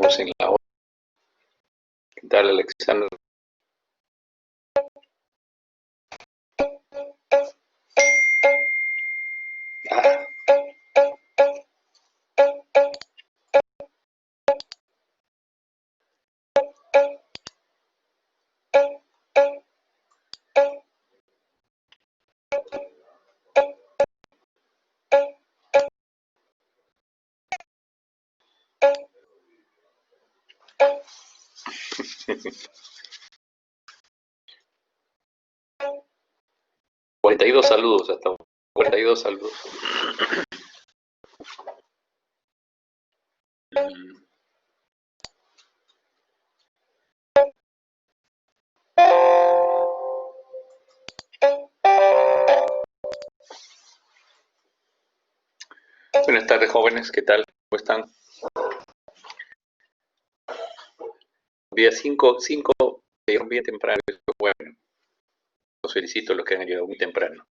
estamos en la hora. ¿Qué tal, Alexander? Ah, $42 saludos hasta ahora. 42 saludos. Buenas tardes, jóvenes. ¿Qué tal? ¿Cómo están? Día 5 llegaron bien temprano. Bueno, los felicito a los que han llegado muy temprano.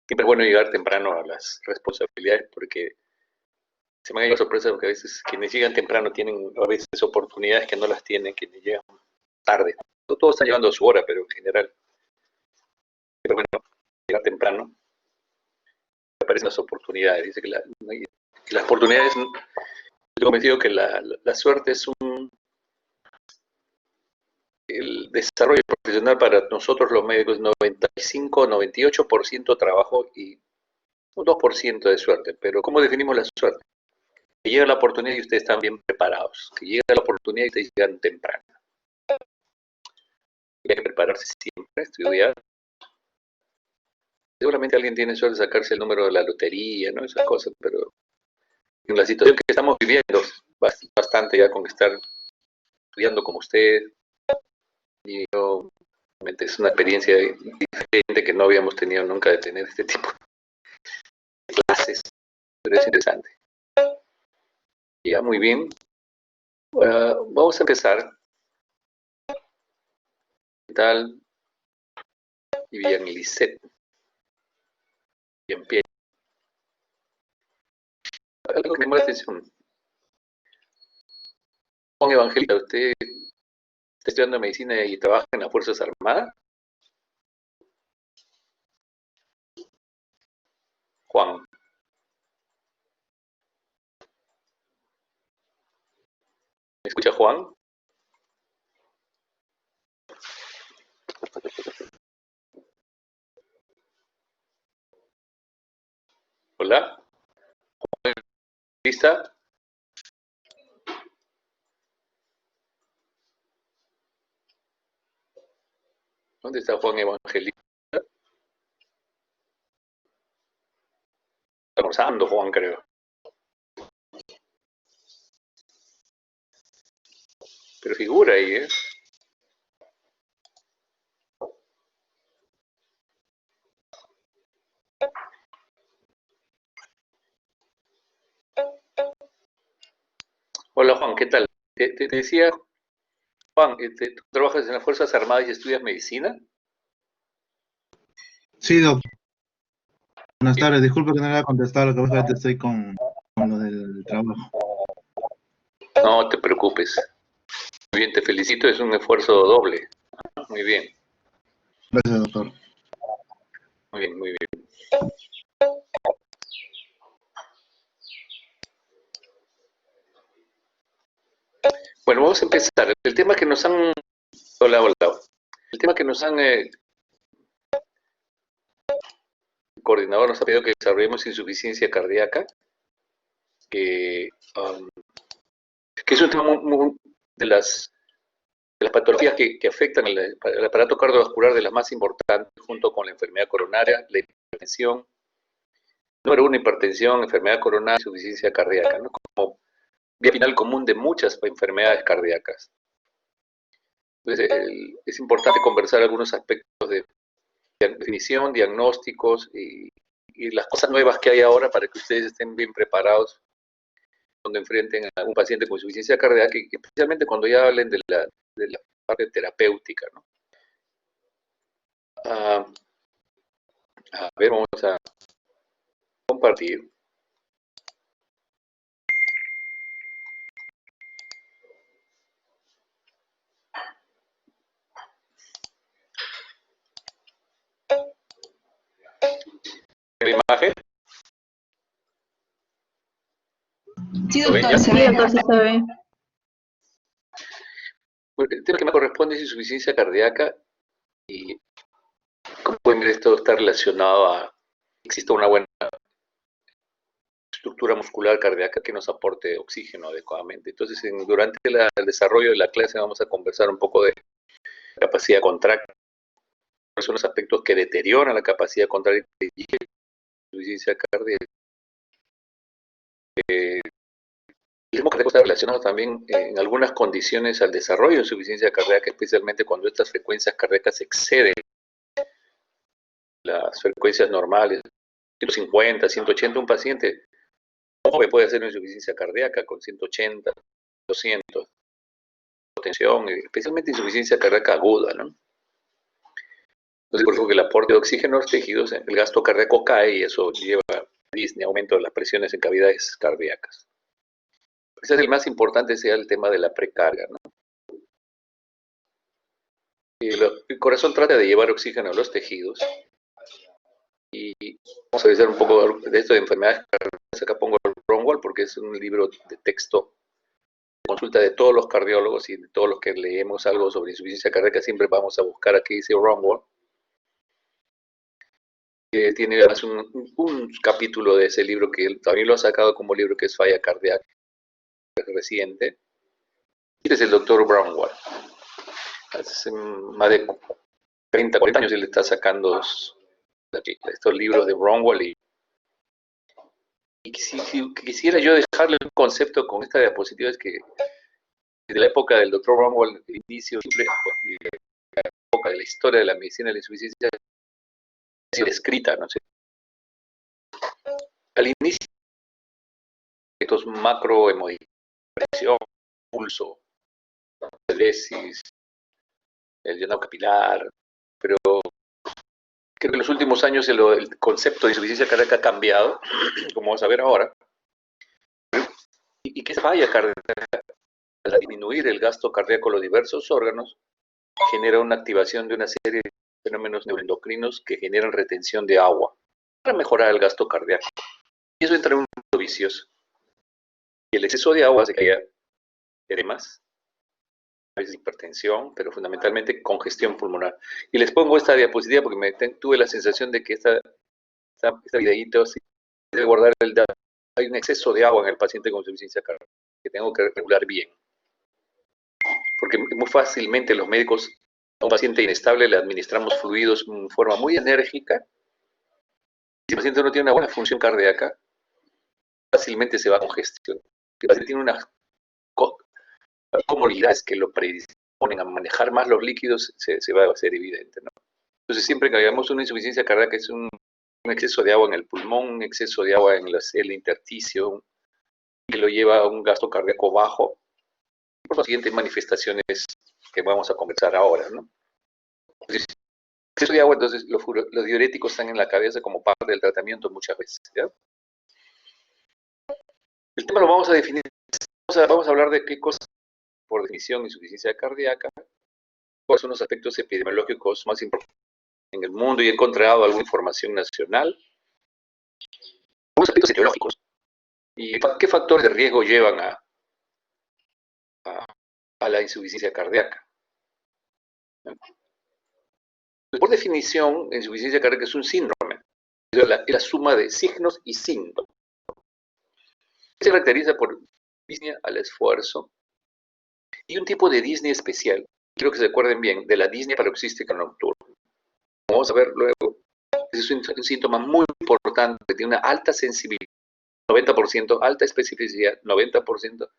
Siempre es bueno llegar temprano a las responsabilidades porque se me ha llegado sorpresa porque a veces quienes llegan temprano tienen a veces oportunidades que no las tienen quienes llegan tarde. No todos están llegando a su hora, pero en general. Pero bueno, llegar temprano me aparecen las oportunidades. Dice que las oportunidades, estoy convencido que la suerte es el desarrollo profesional para nosotros los médicos, 95, 98% trabajo y un 2% de suerte. Pero ¿cómo definimos la suerte? Que llega la oportunidad y ustedes están bien preparados. Que llega la oportunidad y ustedes llegan temprano. Hay que prepararse siempre, estudiar. Seguramente alguien tiene suerte de sacarse el número de la lotería, ¿no? Esas cosas, pero en la situación que estamos viviendo, bastante ya con estar estudiando como usted, y yo, realmente es una experiencia diferente que no habíamos tenido nunca de tener este tipo de clases, pero es interesante. Ya, muy bien. Vamos a empezar. ¿Qué tal? Vivian Lisset. Bien, bien. Algo que me llama la atención. Juan Evangelista, ¿usted está estudiando medicina y trabaja en las Fuerzas Armadas? Juan. ¿Me escucha, Juan? Hola. ¿Lista? ¿Dónde está Juan Evangelista? Está almorzando, Juan, creo. Pero figura ahí, ¿eh? Hola, Juan, ¿qué tal? Te decía, Juan, ¿tú trabajas en las Fuerzas Armadas y estudias medicina? Sí, doctor. Buenas tardes. Disculpe que no le haya contestado, lo que pasa es que estoy con lo del trabajo. No te preocupes. Muy bien, te felicito, es un esfuerzo doble. Muy bien, Gracias, doctor. muy bien, muy bien. Bueno, vamos a empezar. El tema que nos han... Hola, hola. El tema que nos han... el coordinador nos ha pedido que desarrollemos insuficiencia cardíaca, que, um, que es un tema de las patologías que afectan el aparato cardiovascular, de las más importantes, junto con la enfermedad coronaria, la hipertensión. Número uno, hipertensión, enfermedad coronaria, insuficiencia cardíaca, ¿no? Como vía final común de muchas enfermedades cardíacas. Entonces, es importante conversar algunos aspectos de definición, diagnósticos y las cosas nuevas que hay ahora para que ustedes estén bien preparados cuando enfrenten a un paciente con insuficiencia cardíaca, y especialmente cuando ya hablen de la parte terapéutica, ¿no? A ver, vamos a compartir. la imagen? Sí, ¿Lo ven doctor, ya? se Sí, ve. doctor, sí se ve. Bueno, el tema que me corresponde es insuficiencia cardíaca y como pueden ver esto está relacionado a que exista una buena estructura muscular cardíaca que nos aporte oxígeno adecuadamente. Entonces, durante el desarrollo de la clase vamos a conversar un poco de capacidad contráctil, cuáles son los aspectos que deterioran la capacidad contráctil y la insuficiencia cardíaca. El ritmo cardíaco está relacionado también en algunas condiciones al desarrollo de insuficiencia cardíaca, especialmente cuando estas frecuencias cardíacas exceden las frecuencias normales, 150, 180, un paciente joven puede hacer una insuficiencia cardíaca con 180, 200, tensión, especialmente insuficiencia cardíaca aguda, ¿no? Entonces, por eso que el aporte de oxígeno a los tejidos, el gasto cardíaco cae y eso lleva a disnea, aumento de las presiones en cavidades cardíacas. Quizás el más importante sea el tema de la precarga, ¿no? El corazón trata de llevar oxígeno a los tejidos y vamos a revisar un poco de esto de enfermedades cardíacas. Acá pongo el Ronwall porque es un libro de texto de consulta de todos los cardiólogos y de todos los que leemos algo sobre insuficiencia cardíaca. Siempre vamos a buscar aquí dice Ronwall. Tiene además un capítulo de ese libro que él también lo ha sacado como libro que es Falla Cardíaca reciente. Este es el doctor Brownwall. Hace más de 30, 40 años él está sacando estos libros de Brownwall y si quisiera yo dejarle un concepto con esta diapositiva es que desde la época del doctor Brownwall, el inicio de la época de la historia de la medicina de la insuficiencia ha sido escrita, ¿no? Al inicio estos macrohemodipresión, pulso, diuresis, el llenado capilar, pero creo que en los últimos años el concepto de insuficiencia cardíaca ha cambiado, como vamos a ver ahora, y que falla cardíaca, al disminuir el gasto cardíaco en los diversos órganos, genera una activación de una serie de fenómenos neuroendocrinos que generan retención de agua para mejorar el gasto cardíaco. Y eso entra en un mundo vicioso. Y el exceso de agua hace que haya edemas, a veces hipertensión, pero fundamentalmente congestión pulmonar. Y les pongo esta diapositiva porque tuve la sensación de que esta videíto sí debe guardar el dato. Hay un exceso de agua en el paciente con insuficiencia cardíaca que tengo que regular bien. Porque muy fácilmente los médicos a un paciente inestable le administramos fluidos en forma muy enérgica. Si el paciente no tiene una buena función cardíaca, fácilmente se va a congestionar. Si el paciente tiene unas comorbilidades que lo predisponen a manejar más los líquidos, se va a hacer evidente, ¿no? Entonces, siempre que hagamos una insuficiencia cardíaca, es un exceso de agua en el pulmón, un exceso de agua en el intersticio, que lo lleva a un gasto cardíaco bajo, por las siguientes manifestaciones que vamos a conversar ahora, ¿no? Entonces, exceso de agua, entonces los diuréticos están en la cabeza como parte del tratamiento muchas veces, ¿ya? El tema lo vamos a definir, vamos a hablar de qué cosas, por definición, insuficiencia cardíaca, cuáles son los aspectos epidemiológicos más importantes en el mundo y he encontrado alguna información nacional, algunos aspectos etiológicos y qué factores de riesgo llevan a la insuficiencia cardíaca. Por definición, la insuficiencia cardíaca es un síndrome, es la suma de signos y síntomas. Se caracteriza por disnea al esfuerzo y un tipo de disnea especial. Quiero que se acuerden bien de la disnea paroxística nocturna. Vamos a ver luego. Es un síntoma muy importante, tiene una alta sensibilidad, 90%, alta especificidad, 90%.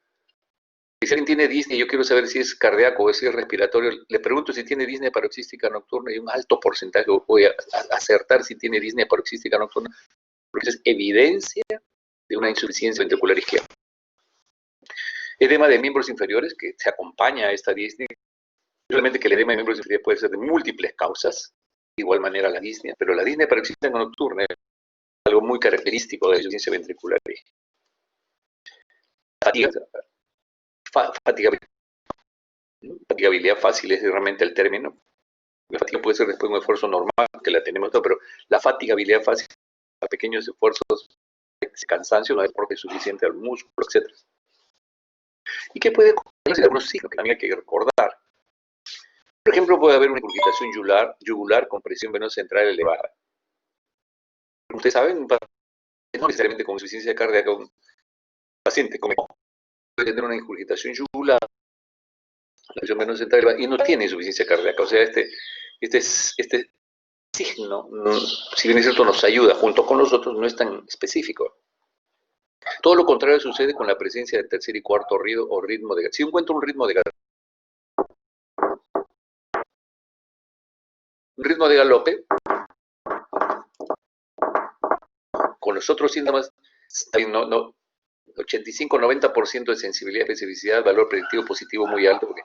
Si alguien tiene disnea, yo quiero saber si es cardíaco o si es respiratorio, le pregunto si tiene disnea paroxística nocturna y un alto porcentaje voy a acertar si tiene disnea paroxística nocturna, porque es evidencia de una insuficiencia ventricular izquierda. Edema de miembros inferiores que se acompaña a esta disnea. Realmente que el edema de miembros inferiores puede ser de múltiples causas, de igual manera la disnea, pero la disnea paroxística nocturna es algo muy característico de la insuficiencia ventricular. Fatigabilidad fácil es realmente el término. La fatiga puede ser después de un esfuerzo normal, que la tenemos, pero la fatigabilidad fácil a pequeños esfuerzos, cansancio, no hay aporte suficiente al músculo, etc. ¿Y qué puede ocurrir? Algunos signos que también hay que recordar. Por ejemplo, puede haber una ingurgitación yugular con presión venosa central elevada. Como ustedes saben, no necesariamente con insuficiencia cardíaca, un paciente puede tener una ingurgitación yugular, la presión venosa central elevada, y no tiene insuficiencia cardíaca. O sea, este signo, si bien es cierto, nos ayuda junto con los otros, no es tan específico. Todo lo contrario sucede con la presencia del tercer y cuarto ruido o ritmo de... Si encuentro un ritmo de galope, con los otros síntomas, 85-90% de sensibilidad, especificidad, valor predictivo positivo muy alto, porque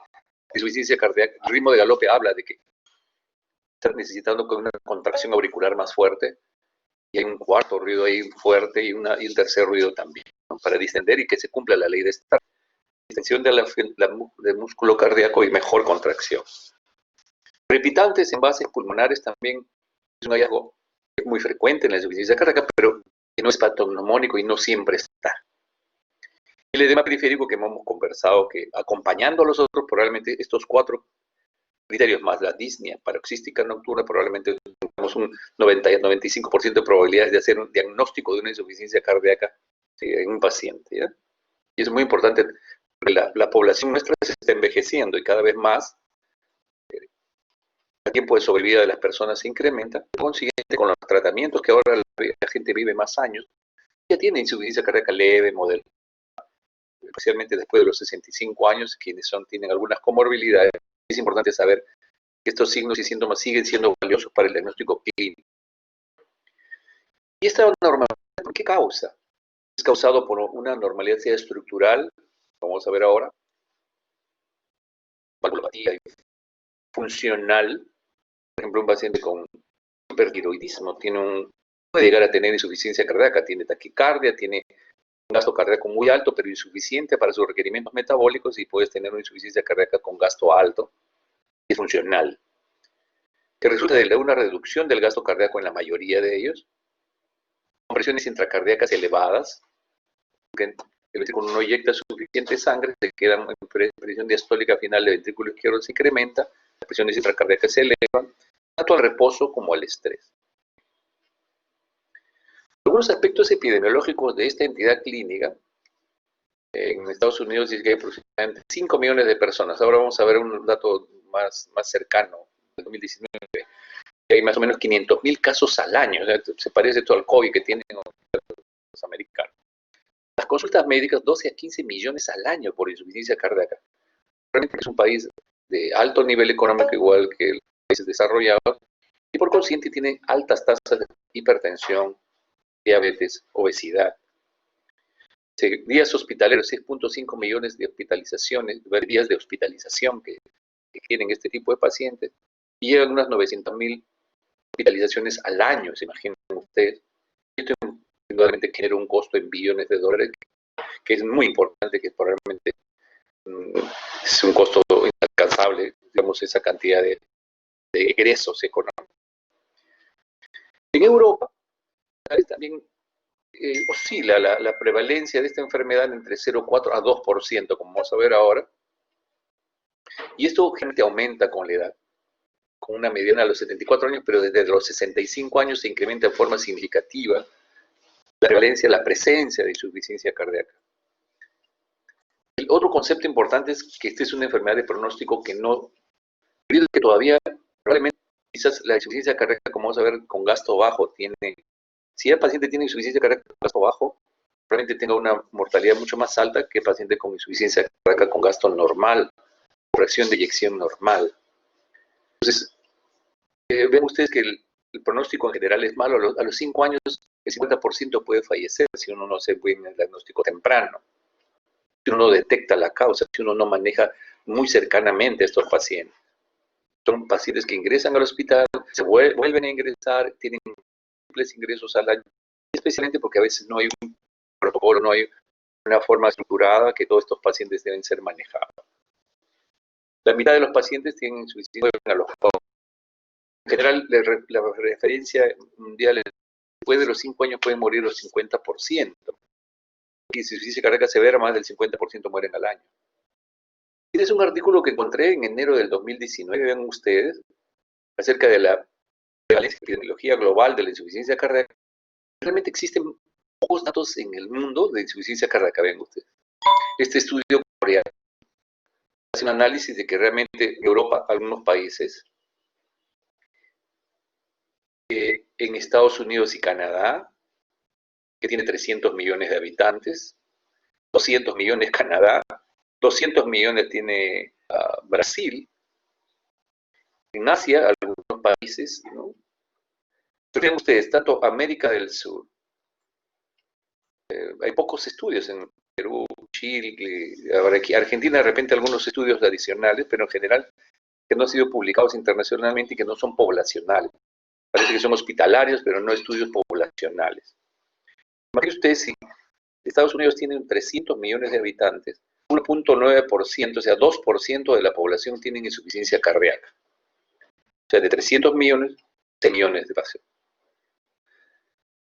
insuficiencia cardíaca, el ritmo de galope habla de que estás necesitando con una contracción auricular más fuerte, y hay un cuarto ruido ahí fuerte y un tercer ruido también, ¿no? Para distender y que se cumpla la ley de Starr. Distensión del músculo cardíaco y mejor contracción. Crepitantes en bases pulmonares también es un hallazgo muy frecuente en la insuficiencia cardíaca, pero que no es patognomónico y no siempre está. El edema periférico que hemos conversado, que acompañando a los otros, probablemente estos 4 criterios más la disnea paroxística nocturna, probablemente tenemos un 90-95% de probabilidades de hacer un diagnóstico de una insuficiencia cardíaca en un paciente, ¿ya? Y es muy importante porque la población nuestra se está envejeciendo y cada vez más el tiempo de sobrevida de las personas se incrementa. Por consiguiente, con los tratamientos que ahora la gente vive más años, ya tiene insuficiencia cardíaca leve, moderada, especialmente después de los 65 años, quienes tienen algunas comorbilidades. Es importante saber que estos signos y síntomas siguen siendo valiosos para el diagnóstico clínico. ¿Y esta normalidad por qué causa? Es causado por una normalidad estructural, como vamos a ver ahora, valvulopatía funcional. Por ejemplo, un paciente con hipertiroidismo puede llegar a tener insuficiencia cardíaca, tiene taquicardia, tiene un gasto cardíaco muy alto, pero insuficiente para sus requerimientos metabólicos, y puedes tener una insuficiencia cardíaca con gasto alto y funcional, que resulta de una reducción del gasto cardíaco en la mayoría de ellos, con presiones intracardíacas elevadas, porque cuando uno inyecta suficiente sangre, se queda en presión diastólica final del ventrículo izquierdo, se incrementa, las presiones intracardíacas se elevan, tanto al reposo como al estrés. Algunos aspectos epidemiológicos de esta entidad clínica, en Estados Unidos dice que hay aproximadamente 5 millones de personas. Ahora vamos a ver un dato más cercano, del 2019, que hay más o menos 500.000 casos al año. O sea, se parece todo al COVID que tienen los americanos. Las consultas médicas, 12 a 15 millones al año por insuficiencia cardíaca. Realmente es un país de alto nivel económico, igual que los países desarrollados, y por consiguiente tiene altas tasas de hipertensión, diabetes, obesidad. Días hospitalarios, 6.5 millones de hospitalizaciones, días de hospitalización que tienen este tipo de pacientes, y llegan unas 900.000 hospitalizaciones al año, se imaginan ustedes. Esto indudablemente genera un costo en billones de dólares, que es muy importante, que probablemente es un costo inalcanzable, digamos, esa cantidad de egresos económicos. En Europa también oscila la prevalencia de esta enfermedad entre 0,4 a 2%, como vamos a ver ahora, y esto generalmente aumenta con la edad, con una mediana a los 74 años, pero desde los 65 años se incrementa de forma significativa la prevalencia, la presencia de insuficiencia cardíaca. El otro concepto importante es que esta es una enfermedad de pronóstico que todavía, probablemente, quizás la insuficiencia cardíaca, como vamos a ver, con gasto bajo, si el paciente tiene insuficiencia cardíaca con gasto bajo, probablemente tenga una mortalidad mucho más alta que el paciente con insuficiencia cardíaca con gasto normal, fracción de eyección normal. Entonces, ven ustedes que el pronóstico en general es malo. A los 5 años, el 50% puede fallecer si uno no hace buen diagnóstico temprano, si uno no detecta la causa, si uno no maneja muy cercanamente a estos pacientes. Son pacientes que ingresan al hospital, se vuelven a ingresar, tienen múltiples ingresos al año, especialmente porque a veces no hay un protocolo, no hay una forma estructurada que todos estos pacientes deben ser manejados. La mitad de los pacientes tienen insuficiencia a los pocos. En general, la referencia mundial es después de los 5 años pueden morir los 50%. Y si insuficiencia cardíaca severa, más del 50% mueren al año. Este es un artículo que encontré en enero del 2019, vean ustedes, acerca de la prevalencia epidemiología global de la insuficiencia cardíaca. Realmente existen pocos datos en el mundo de insuficiencia cardíaca, vean ustedes. Este estudio coreano hace un análisis de que realmente Europa, algunos países, en Estados Unidos y Canadá, que tiene 300 millones de habitantes, 200 millones Canadá, 200 millones tiene Brasil, en Asia, algunos países, ¿no? Pero vean ustedes, tanto América del Sur, hay pocos estudios en Perú, Chile, aquí, Argentina de repente algunos estudios adicionales, pero en general que no han sido publicados internacionalmente y que no son poblacionales. Parece que son hospitalarios, pero no estudios poblacionales. Imagínense ustedes si Estados Unidos tiene 300 millones de habitantes, 1.9%, o sea, 2% de la población tienen insuficiencia cardíaca. O sea, de 300 millones, 6 millones de pacientes.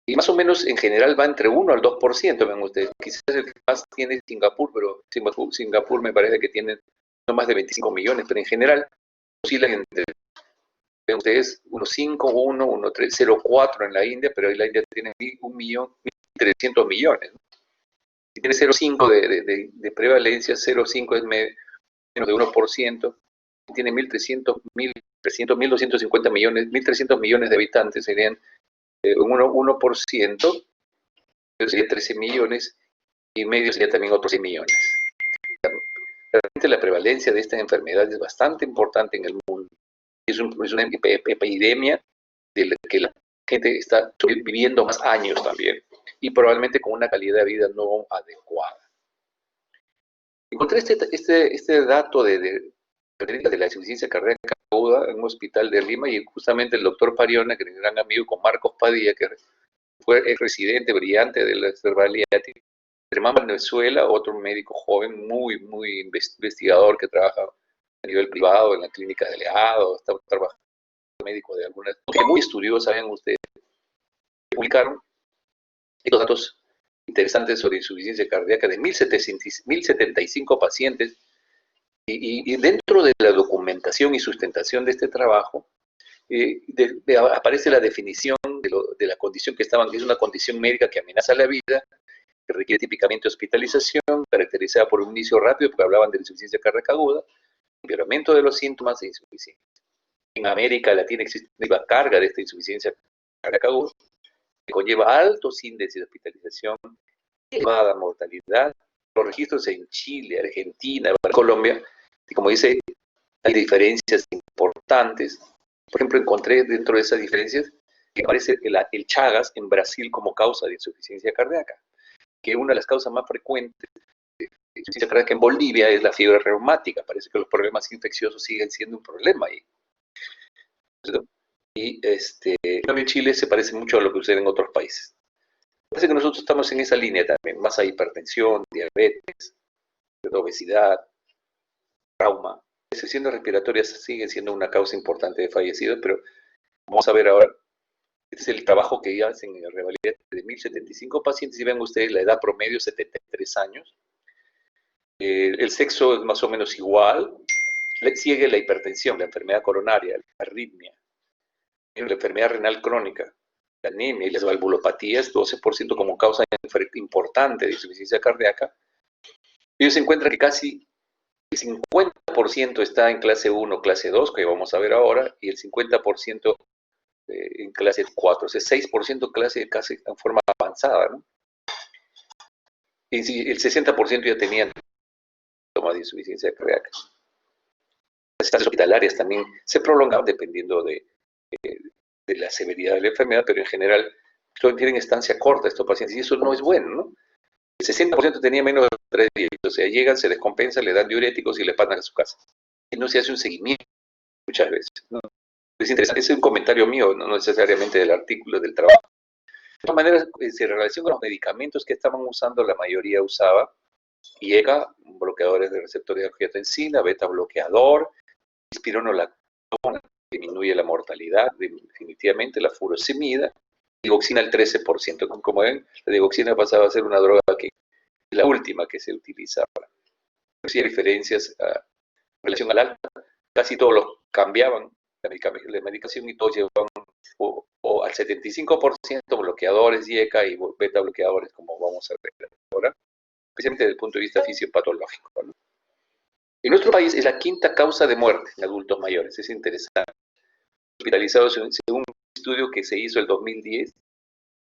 Y más o menos en general va entre 1 al 2%, ven ustedes. Quizás el que más tiene Singapur, pero Singapur me parece que tiene no más de 25 millones, pero en general oscilan entre, ven ustedes, 1.5, 1, 1.3, 0.4 en la India, pero ahí la India tiene 1.300 millones. ¿No? Si tiene 0.5 de prevalencia, 0.5 es menos de 1%, tiene 1.250 millones, 1.300 millones de habitantes, serían 1%, sería 13 millones, y medio sería también otros 6 millones. Realmente la prevalencia de esta enfermedad es bastante importante en el mundo. Es una epidemia de la que la gente está viviendo más años también, y probablemente con una calidad de vida no adecuada. Encontré este dato de la insuficiencia cardíaca aguda en un hospital de Lima, y justamente el doctor Pariona, que es un gran amigo con Marcos Padilla, que fue el residente brillante de la Cervaliati, Germán Venezuela, otro médico joven, muy investigador que trabaja a nivel privado en la clínica de Leado, está trabajando médico de algunas, muy estudiosos, saben ustedes, publicaron estos datos interesantes sobre insuficiencia cardíaca de 1.075 pacientes, y dentro de la documentación y sustentación de este trabajo, aparece la definición de la condición que estaban, que es una condición médica que amenaza la vida, que requiere típicamente hospitalización, caracterizada por un inicio rápido, porque hablaban de insuficiencia cardíaca aguda, empeoramiento de los síntomas de insuficiencia. En América Latina existe una carga de esta insuficiencia cardíaca aguda, que conlleva altos índices de hospitalización, elevada mortalidad. Los registros en Chile, Argentina, Colombia, y como dice, hay diferencias importantes. Por ejemplo, encontré dentro de esas diferencias que aparece el Chagas en Brasil como causa de insuficiencia cardíaca, que una de las causas más frecuentes de insuficiencia cardíaca en Bolivia es la fiebre reumática. Parece que los problemas infecciosos siguen siendo un problema ahí. Y también Chile se parece mucho a lo que sucede en otros países. Parece que nosotros estamos en esa línea también, más a hipertensión, diabetes, obesidad, trauma. Las infecciones respiratorias siguen siendo una causa importante de fallecidos, pero vamos a ver ahora, este es el trabajo que ya hacen en el Revalida de 1.075 pacientes, y ven ustedes la edad promedio, 73 años. El sexo es más o menos igual, sigue la hipertensión, la enfermedad coronaria, la arritmia, la enfermedad renal crónica, la anemia y las valvulopatías, 12% como causa importante de insuficiencia cardíaca. Ellos encuentran que casi el 50% está en clase 1, clase 2, que vamos a ver ahora, y el 50% en clase 4, o sea, 6% clase casi en forma avanzada, ¿no? Y el 60% ya tenían síntomas de insuficiencia cardíaca. Las estancias hospitalarias también se prolongaban dependiendo de la severidad de la enfermedad, pero en general tienen estancia corta estos pacientes, y eso no es bueno, ¿no? El 60% tenía menos de 3 días, o sea, llegan, se descompensan, le dan diuréticos y le mandan a su casa. Y no se hace un seguimiento muchas veces, ¿no? Es interesante, es un comentario mío, no necesariamente del artículo, del trabajo. De todas maneras, en relación con los medicamentos que estaban usando, la mayoría usaba IECA, bloqueadores de receptores de angiotensina, beta bloqueador, espironolactona, disminuye la mortalidad, definitivamente la furosemida, digoxina el 13%. Como ven, la digoxina pasaba a ser una droga que es la última que se utilizaba. Sí hay diferencias en relación al alta. Casi todos los cambiaban la medicación y todos llevaban o al 75% bloqueadores IECA y beta bloqueadores, como vamos a ver ahora, especialmente desde el punto de vista fisiopatológico, ¿no? En nuestro país es la quinta causa de muerte en adultos mayores, es interesante. Hospitalizados según un estudio que se hizo el 2010,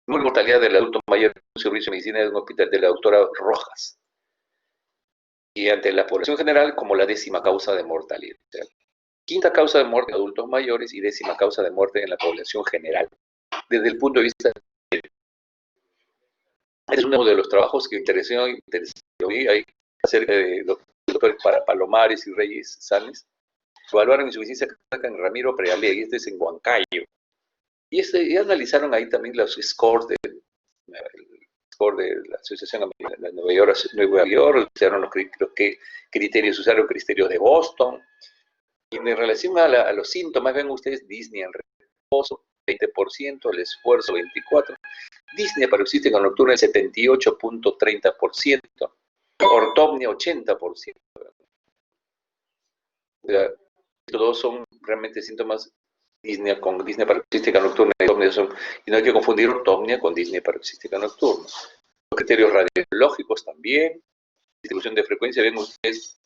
la mortalidad del adulto mayor en un servicio de medicina de un hospital de la doctora Rojas. Y ante la población general como la 10ª causa de mortalidad. O sea, quinta causa de muerte en adultos mayores y 10ª causa de muerte en la población general. Desde el punto de vista es uno de los trabajos que interesó hay acerca de doctores Palomares y Reyes Sáenz. Evaluaron insuficiencia cardíaca en Ramiro Prealegui, este es en Huancayo. Y analizaron ahí también los scores de la Asociación de Nueva York, usaron los criterios, usaron criterios de Boston. Y en relación a los síntomas, ven ustedes, disnea en reposo, 20%, el esfuerzo, 24%, disnea paroxística nocturna, el 78.30%, ortopnia, 80%. O sea, todos son realmente síntomas disnea con disnea paroxística nocturna y ortopnia y no hay que confundir ortopnia con disnea paroxística nocturna. Los criterios radiológicos también, distribución de frecuencia, ven ustedes,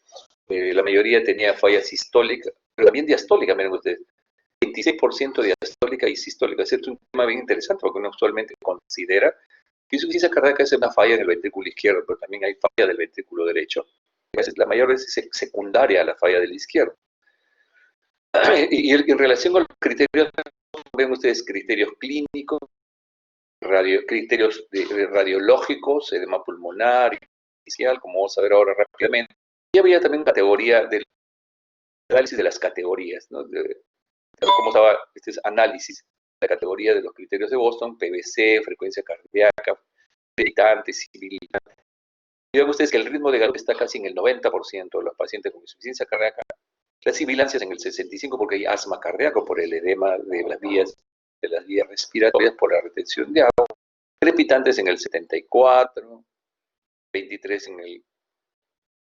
la mayoría tenía falla sistólica, pero también diastólica, miren ustedes, 26% diastólica y sistólica. Es un tema bien interesante porque uno usualmente considera que insuficiencia cardíaca es una falla en el ventrículo izquierdo, pero también hay falla del ventrículo derecho. La mayor vez es secundaria a la falla del izquierdo. Y en relación con los criterios, ven ustedes criterios clínicos, criterios radiológicos, edema pulmonar, inicial, como vamos a ver ahora rápidamente. Y había también categoría del análisis de las categorías, ¿no? Cómo estaba este análisis, la categoría de los criterios de Boston, PVC, frecuencia cardíaca, peritante, sibilante. Y ven ustedes que el ritmo de Galope está casi en el 90% de los pacientes con insuficiencia cardíaca. La sibilancia es en el 65% porque hay asma cardíaco por el edema de las vías respiratorias por la retención de agua. Crepitantes en el 74%, 23% en el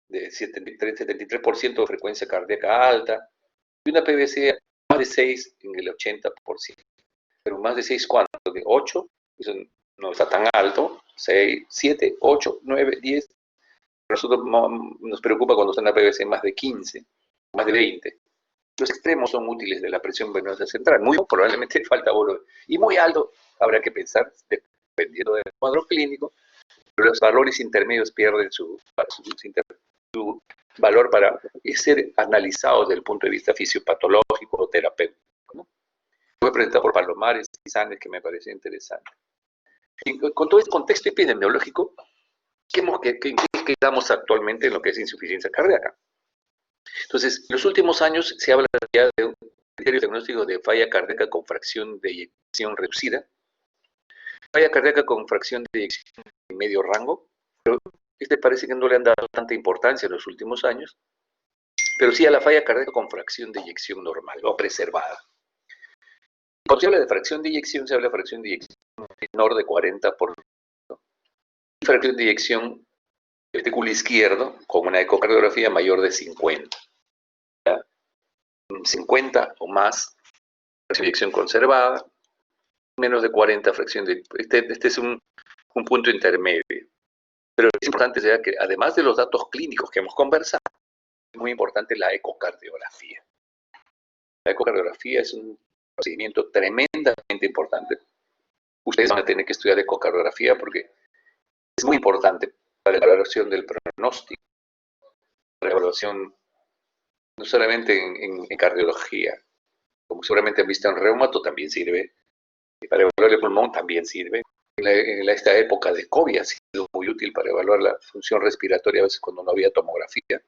de 73% de frecuencia cardíaca alta, y una PVC más de 6 en el 80%. Pero más de 6, ¿cuánto? De 8, eso no está tan alto, 6, 7, 8, 9, 10. A nosotros nos preocupa cuando está en la PVC más de 15, más de 20. Los extremos son útiles de la presión venosa central. Muy probablemente falta volumen. Y muy alto, habrá que pensar, dependiendo del cuadro clínico, pero los valores intermedios pierden su valor para ser analizados desde el punto de vista fisiopatológico o terapéutico, ¿no? Fue presentado por Palomares y Sáenz, que me pareció interesante. Y con todo este contexto epidemiológico, ¿qué quedamos actualmente en lo que es insuficiencia cardíaca? Entonces, en los últimos años se habla ya de un criterio diagnóstico de falla cardíaca con fracción de eyección reducida, falla cardíaca con fracción de eyección en medio rango, pero parece que no le han dado tanta importancia en los últimos años, pero sí a la falla cardíaca con fracción de eyección normal o preservada. Cuando se habla de fracción de eyección, se habla de fracción de eyección menor de 40%, y fracción de eyección ventrículo izquierdo con una ecocardiografía mayor de 50. 50 o más, fracción de eyección conservada, menos de 40 fracción de... Este es un punto intermedio. Pero es importante saber que además de los datos clínicos que hemos conversado, es muy importante la ecocardiografía. La ecocardiografía es un procedimiento tremendamente importante. Ustedes van a tener que estudiar ecocardiografía porque es muy importante para la evaluación del pronóstico, para la evaluación no solamente en cardiología, como seguramente han visto en reumato también sirve, y para evaluar el pulmón también sirve. En esta época de COVID ha sido muy útil para evaluar la función respiratoria, a veces cuando no había tomografía.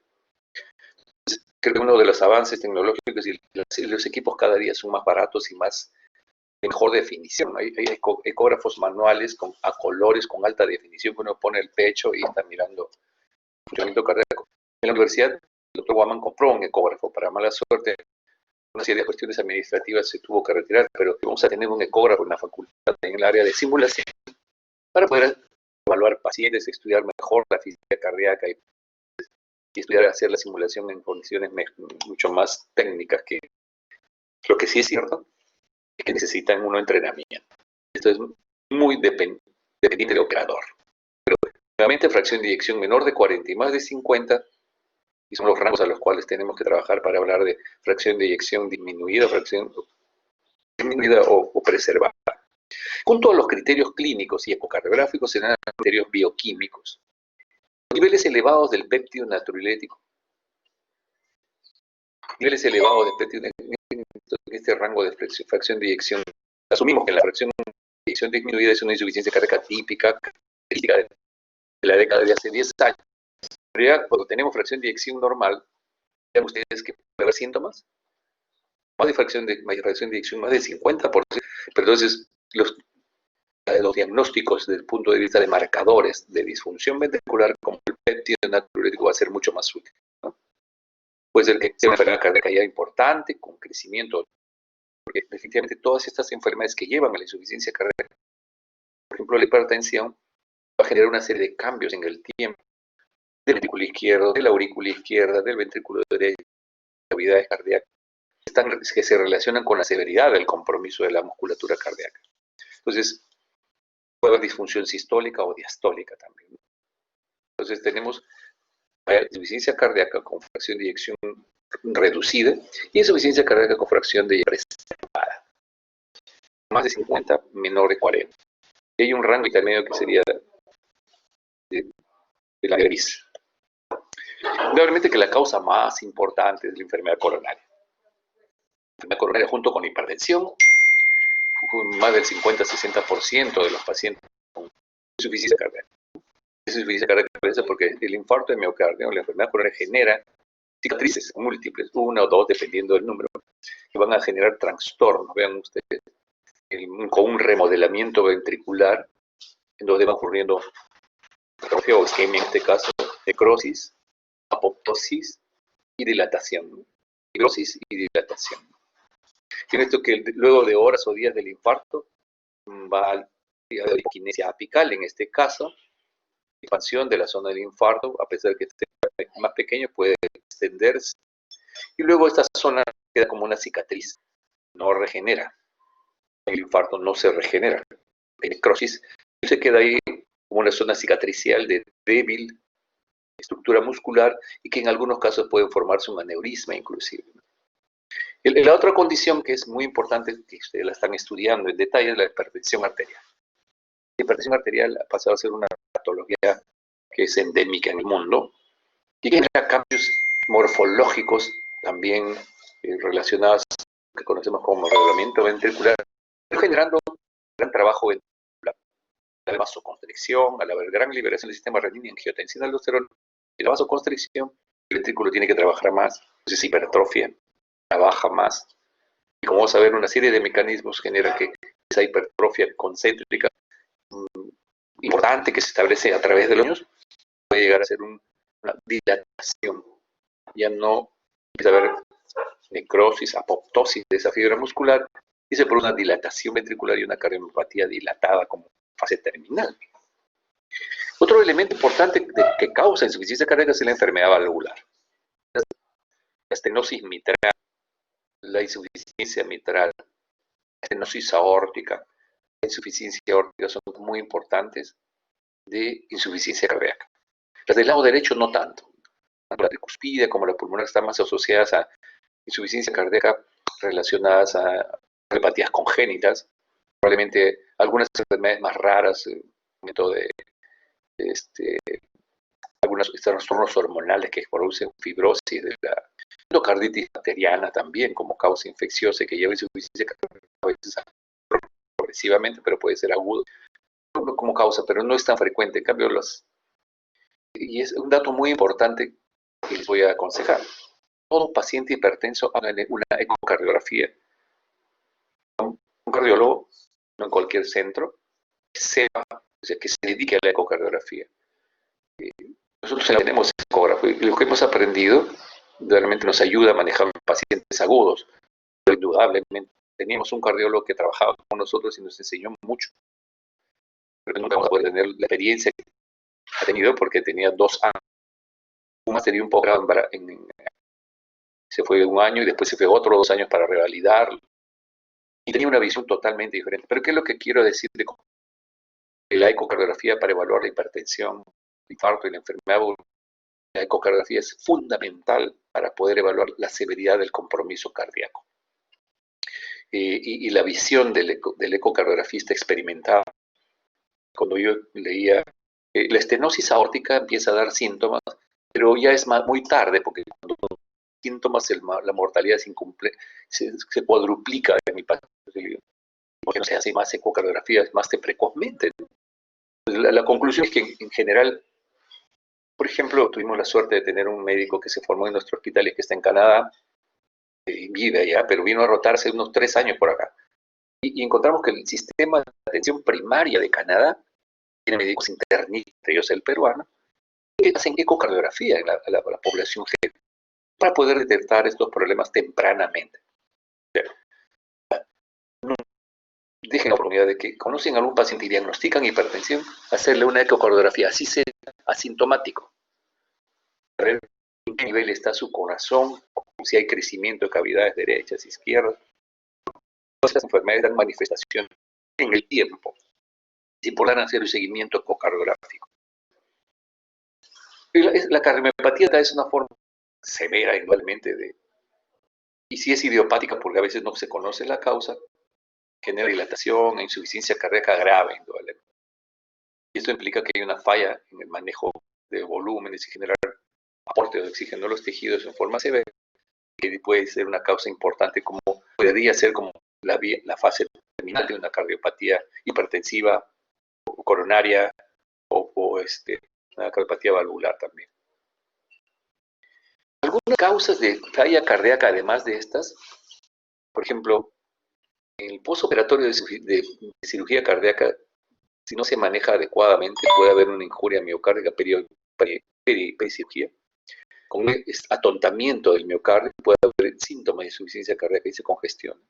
Entonces, creo que uno de los avances tecnológicos y los equipos cada día son más baratos y más de mejor definición. Hay ecógrafos manuales a colores con alta definición que uno pone el pecho y está mirando el funcionamiento cardíaco. En la universidad, el doctor Guaman compró un ecógrafo. Para mala suerte, una serie de cuestiones administrativas se tuvo que retirar, pero vamos a tener un ecógrafo en la facultad, en el área de simulación, para poder evaluar pacientes, estudiar mejor la física cardíaca y estudiar, hacer la simulación en condiciones mucho más técnicas. Que lo que sí es cierto es que necesitan un entrenamiento. Esto es muy dependiente del operador. Pero nuevamente fracción de eyección menor de 40 y más de 50, y son los rangos a los cuales tenemos que trabajar para hablar de fracción de eyección disminuida, fracción disminuida o preservada. Junto a los criterios clínicos y ecocardiográficos se dan los criterios bioquímicos. Niveles elevados del péptido natriurético. Niveles elevados de péptido en este rango de fracción de eyección. Asumimos que la fracción de eyección disminuida es una insuficiencia cardíaca típica, característica de la década de hace 10 años. Pero ya cuando tenemos fracción de eyección normal, vean ustedes que puede haber síntomas. Más de fracción de eyección, más del 50%. Pero entonces, los diagnósticos desde el punto de vista de marcadores de disfunción ventricular como el péptido natriurético va a ser mucho más útil, ¿no? Puede ser que sea una enfermedad cardíaca ya importante, con crecimiento, porque definitivamente todas estas enfermedades que llevan a la insuficiencia cardíaca, por ejemplo la hipertensión, va a generar una serie de cambios en el tiempo del ventrículo izquierdo, de la aurícula izquierda, del ventrículo derecho, de cavidades cardíacas, que se relacionan con la severidad del compromiso de la musculatura cardíaca. Entonces, puede haber disfunción sistólica o diastólica también. Entonces tenemos insuficiencia cardíaca con fracción de eyección reducida y insuficiencia cardíaca con fracción de eyección preservada. Más de 50, menor de 40. Y hay un rango intermedio que sería de la gris. Probablemente que la causa más importante es la enfermedad coronaria. La enfermedad coronaria junto con hipertensión, más del 50-60% de los pacientes con insuficiencia cardíaca. Insuficiencia cardíaca porque el infarto de miocardio, la enfermedad coronaria, genera cicatrices múltiples, una o dos dependiendo del número, que van a generar trastornos. Vean ustedes, con un remodelamiento ventricular, en donde va ocurriendo atrofia o isquemia en este caso, necrosis, apoptosis y dilatación. Fibrosis y dilatación. Tiene esto que luego de horas o días del infarto va a la hipoquinesia apical, en este caso, expansión de la zona del infarto, a pesar de que esté más pequeño, puede extenderse. Y luego esta zona queda como una cicatriz, no regenera. El infarto no se regenera. La necrosis se queda ahí como una zona cicatricial de débil estructura muscular y que en algunos casos puede formarse un aneurisma inclusive. La otra condición que es muy importante, que ustedes la están estudiando en detalle, es la hipertensión arterial. La hipertensión arterial ha pasado a ser una patología que es endémica en el mundo y que genera cambios morfológicos también relacionados a lo que conocemos como redoblamiento ventricular, generando un gran trabajo ventricular, la vasoconstricción, al haber gran liberación del sistema renina, angiotensina, aldosterona y la vasoconstricción, el ventrículo tiene que trabajar más, entonces hipertrofia, trabaja más. Y como vamos a ver, una serie de mecanismos genera que esa hipertrofia concéntrica importante que se establece a través de los años puede llegar a ser una dilatación. Ya no empieza a haber necrosis, apoptosis de esa fibra muscular y se produce una dilatación ventricular y una cardiomiopatía dilatada como fase terminal. Otro elemento importante que causa insuficiencia cardíaca es la enfermedad valvular. La estenosis mitral, la insuficiencia mitral, la estenosis aórtica, la insuficiencia aórtica son muy importantes de insuficiencia cardíaca. Las del lado derecho no tanto. Tanto la tricuspide como la pulmonar están más asociadas a insuficiencia cardíaca relacionadas a epatías congénitas, probablemente algunas enfermedades más raras, método de algunos trastornos hormonales que producen fibrosis de la endocarditis bacteriana también como causa infecciosa que lleva insuficiencia cardíaca a veces progresivamente, pero puede ser agudo como causa, pero no es tan frecuente. En cambio, y es un dato muy importante que les voy a aconsejar. Todo paciente hipertenso haga una ecocardiografía. Un cardiólogo, no en cualquier centro, que sepa, o sea, que se dedique a la ecocardiografía. Nosotros tenemos ecógrafo y lo que hemos aprendido realmente nos ayuda a manejar pacientes agudos. indudablemente. Teníamos un cardiólogo que trabajaba con nosotros y nos enseñó mucho, pero nunca vamos a poder tener la experiencia que ha tenido porque tenía 2 años. Un máster y un posgrado se fue 1 año y después se fue otros 2 años para revalidarlo. Y tenía una visión totalmente diferente. Pero ¿qué es lo que quiero decir de la ecocardiografía para evaluar la hipertensión, el infarto y la enfermedad? La ecocardiografía es fundamental para poder evaluar la severidad del compromiso cardíaco. Y la visión del ecocardiografista experimentado, cuando yo leía, la estenosis aórtica empieza a dar síntomas, pero ya es muy tarde, porque cuando los síntomas, la mortalidad se cuadruplica en mi paciente. Porque no se hace más ecocardiografías más precozmente. La conclusión es que en general, por ejemplo, tuvimos la suerte de tener un médico que se formó en nuestro hospital y que está en Canadá, vive allá, pero vino a rotarse unos 3 años por acá. Y encontramos que el sistema de atención primaria de Canadá tiene médicos internistas, entre ellos el peruano, que hacen ecocardiografía a la población general para poder detectar estos problemas tempranamente. Pero, no dejen la oportunidad de que conocen a algún paciente y diagnostican hipertensión, hacerle una ecocardiografía, así sea asintomático. Ver en qué nivel está su corazón, si hay crecimiento de cavidades derechas, izquierdas. Todas estas enfermedades dan manifestación en el tiempo. Es importante hacer un seguimiento ecocardiográfico. La cardiomopatía es una forma severa, igualmente, y si es idiopática, porque a veces no se conoce la causa, genera dilatación e insuficiencia cardíaca grave, indudablemente. Y esto implica que hay una falla en el manejo de volúmenes y generar aporte de oxígeno a los tejidos en forma severa, que puede ser una causa importante, como podría ser como la fase terminal de una cardiopatía hipertensiva o coronaria o una cardiopatía valvular también. Algunas causas de falla cardíaca, además de estas, por ejemplo, en el postoperatorio de cirugía cardíaca, si no se maneja adecuadamente, puede haber una injuria miocárdica pericirugía, con un atontamiento del miocardio, puede haber síntomas de insuficiencia cardíaca y se congestiona.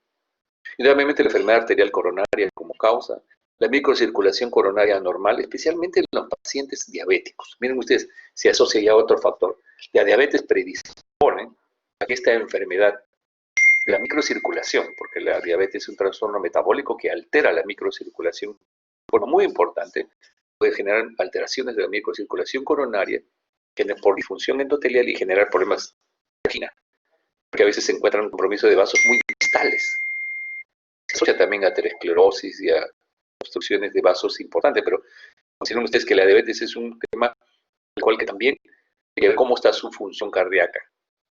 Y nuevamente la enfermedad arterial coronaria como causa, la microcirculación coronaria anormal, especialmente en los pacientes diabéticos. Miren ustedes, se asocia ya a otro factor. La diabetes predispone a que esta enfermedad, la microcirculación, porque la diabetes es un trastorno metabólico que altera la microcirculación de forma muy importante, puede generar alteraciones de la microcirculación coronaria por disfunción endotelial y generar problemas de angina, porque a veces se encuentran un compromiso de vasos muy distales. Se asocia también a aterosclerosis y a obstrucciones de vasos importantes, pero consideren ustedes que la diabetes es un tema el cual que también hay que ver cómo está su función cardíaca.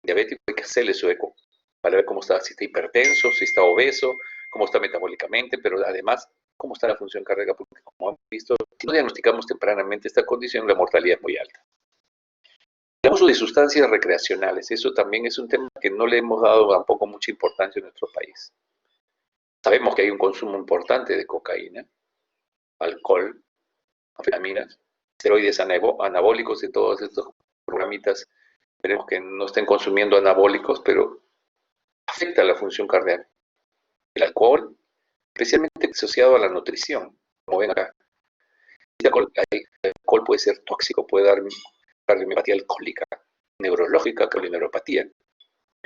El diabético hay que hacerle su eco para ver cómo está, si está hipertenso, si está obeso, cómo está metabólicamente, pero además cómo está la función cardíaca, porque como hemos visto, si no diagnosticamos tempranamente esta condición, la mortalidad es muy alta. El uso de sustancias recreacionales, eso también es un tema que no le hemos dado tampoco mucha importancia en nuestro país. Sabemos que hay un consumo importante de cocaína, alcohol, anfetaminas, esteroides anabólicos y todos estos programitas. Esperemos que no estén consumiendo anabólicos, pero afecta la función cardíaca. El alcohol, especialmente asociado a la nutrición, como ven acá. El alcohol puede ser tóxico, puede dar cardiomiopatía alcohólica, neurológica, polineuropatía,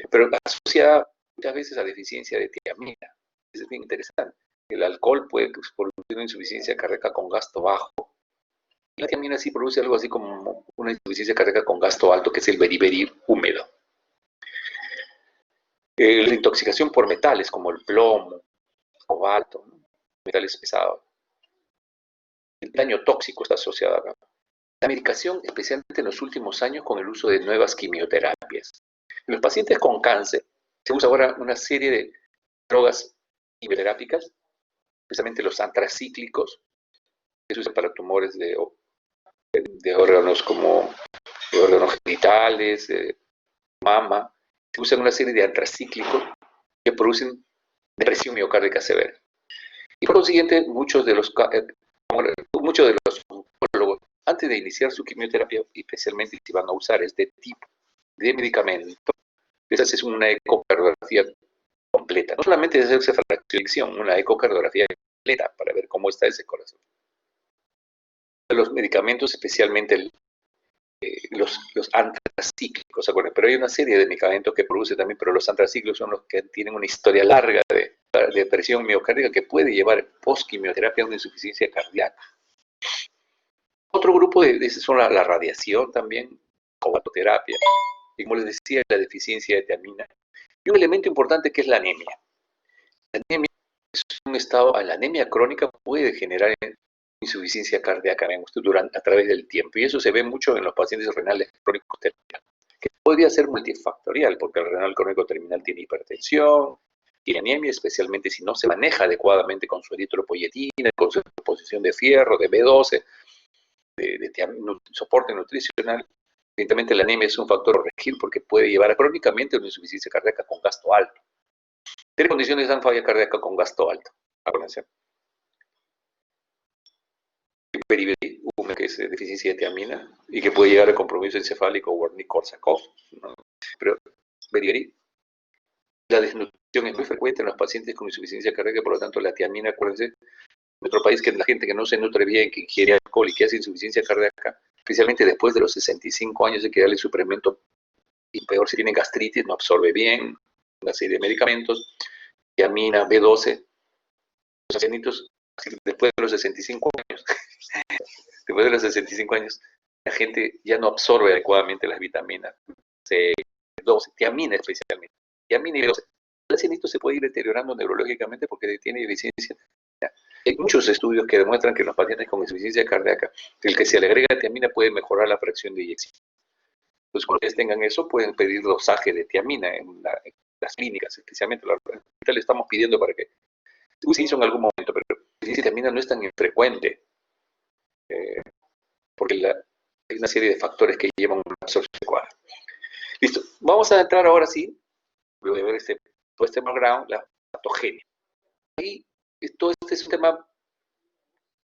pero asociada muchas veces a deficiencia de tiamina. Es bien interesante. El alcohol puede producir una insuficiencia cardíaca con gasto bajo. La tiamina sí produce algo así como una insuficiencia cardíaca con gasto alto, que es el beriberi húmedo. La intoxicación por metales como el plomo, el cobalto, ¿no? Metales pesados. El daño tóxico está asociado acá. La medicación, especialmente en los últimos años, con el uso de nuevas quimioterapias. En los pacientes con cáncer se usa ahora una serie de drogas quimioterápicas, especialmente los antracíclicos, que se usan para tumores de órganos como de órganos genitales, mama. Se usan una serie de antracíclicos que producen depresión miocárdica severa. Y por consiguiente, muchos de los oncólogos, antes de iniciar su quimioterapia, especialmente si van a usar este tipo de medicamento, les haces una ecocardiografía completa. No solamente de hacerse fracción, una ecocardiografía completa para ver cómo está ese corazón. Los medicamentos, especialmente los antracíclicos, ¿se acuerdan? Pero hay una serie de medicamentos que produce también, pero los antracíclicos son los que tienen una historia larga de presión miocárdica que puede llevar post-quimioterapia a una insuficiencia cardíaca. Otro grupo son la radiación también, cobaltoterapia, y como les decía, la deficiencia de tiamina. Y un elemento importante que es la anemia. La anemia es un estado, la anemia crónica puede generar insuficiencia cardíaca a través del tiempo, y eso se ve mucho en los pacientes renales crónicos terminales, que podría ser multifactorial, porque el renal crónico terminal tiene hipertensión, tiene anemia, especialmente si no se maneja adecuadamente con su eritropoyetina, con su exposición de fierro, de B12, de soporte nutricional. Evidentemente la anemia es un factor a corregir porque puede llevar crónicamente a una insuficiencia cardíaca con gasto alto. ¿Qué condiciones dan falla cardíaca con gasto alto? Atención. Beriberi, que es deficiencia de tiamina y que puede llegar a compromiso encefálico o Wernicke-Korsakoff, ¿no? Pero beriberi, la desnutrición es muy frecuente en los pacientes con insuficiencia cardíaca, por lo tanto la tiamina, acuérdense, en nuestro país, que la gente que no se nutre bien, que ingiere alcohol y que hace insuficiencia cardíaca, especialmente después de los 65 años, hay que darle suplemento, y peor si tiene gastritis, no absorbe bien, una serie de medicamentos, tiamina, B12, los ancianitos, después de los 65 años, después de los 65 años, la gente ya no absorbe adecuadamente las vitaminas C, 12, tiamina especialmente, tiamina y B12. El ancianito se puede ir deteriorando neurológicamente porque tiene deficiencia. Hay muchos estudios que demuestran que en los pacientes con insuficiencia cardíaca, el que se le agrega tiamina puede mejorar la fracción de eyección. Entonces, cuando ustedes tengan eso, pueden pedir dosaje de tiamina en las clínicas, especialmente. Ahorita le estamos pidiendo para que se hizo en algún momento, pero la insuficiencia de tiamina no es tan infrecuente, porque hay una serie de factores que llevan una absorción adecuada. Listo, vamos a entrar ahora sí, luego de ver todo este background, la patogenia. Y todo este es un tema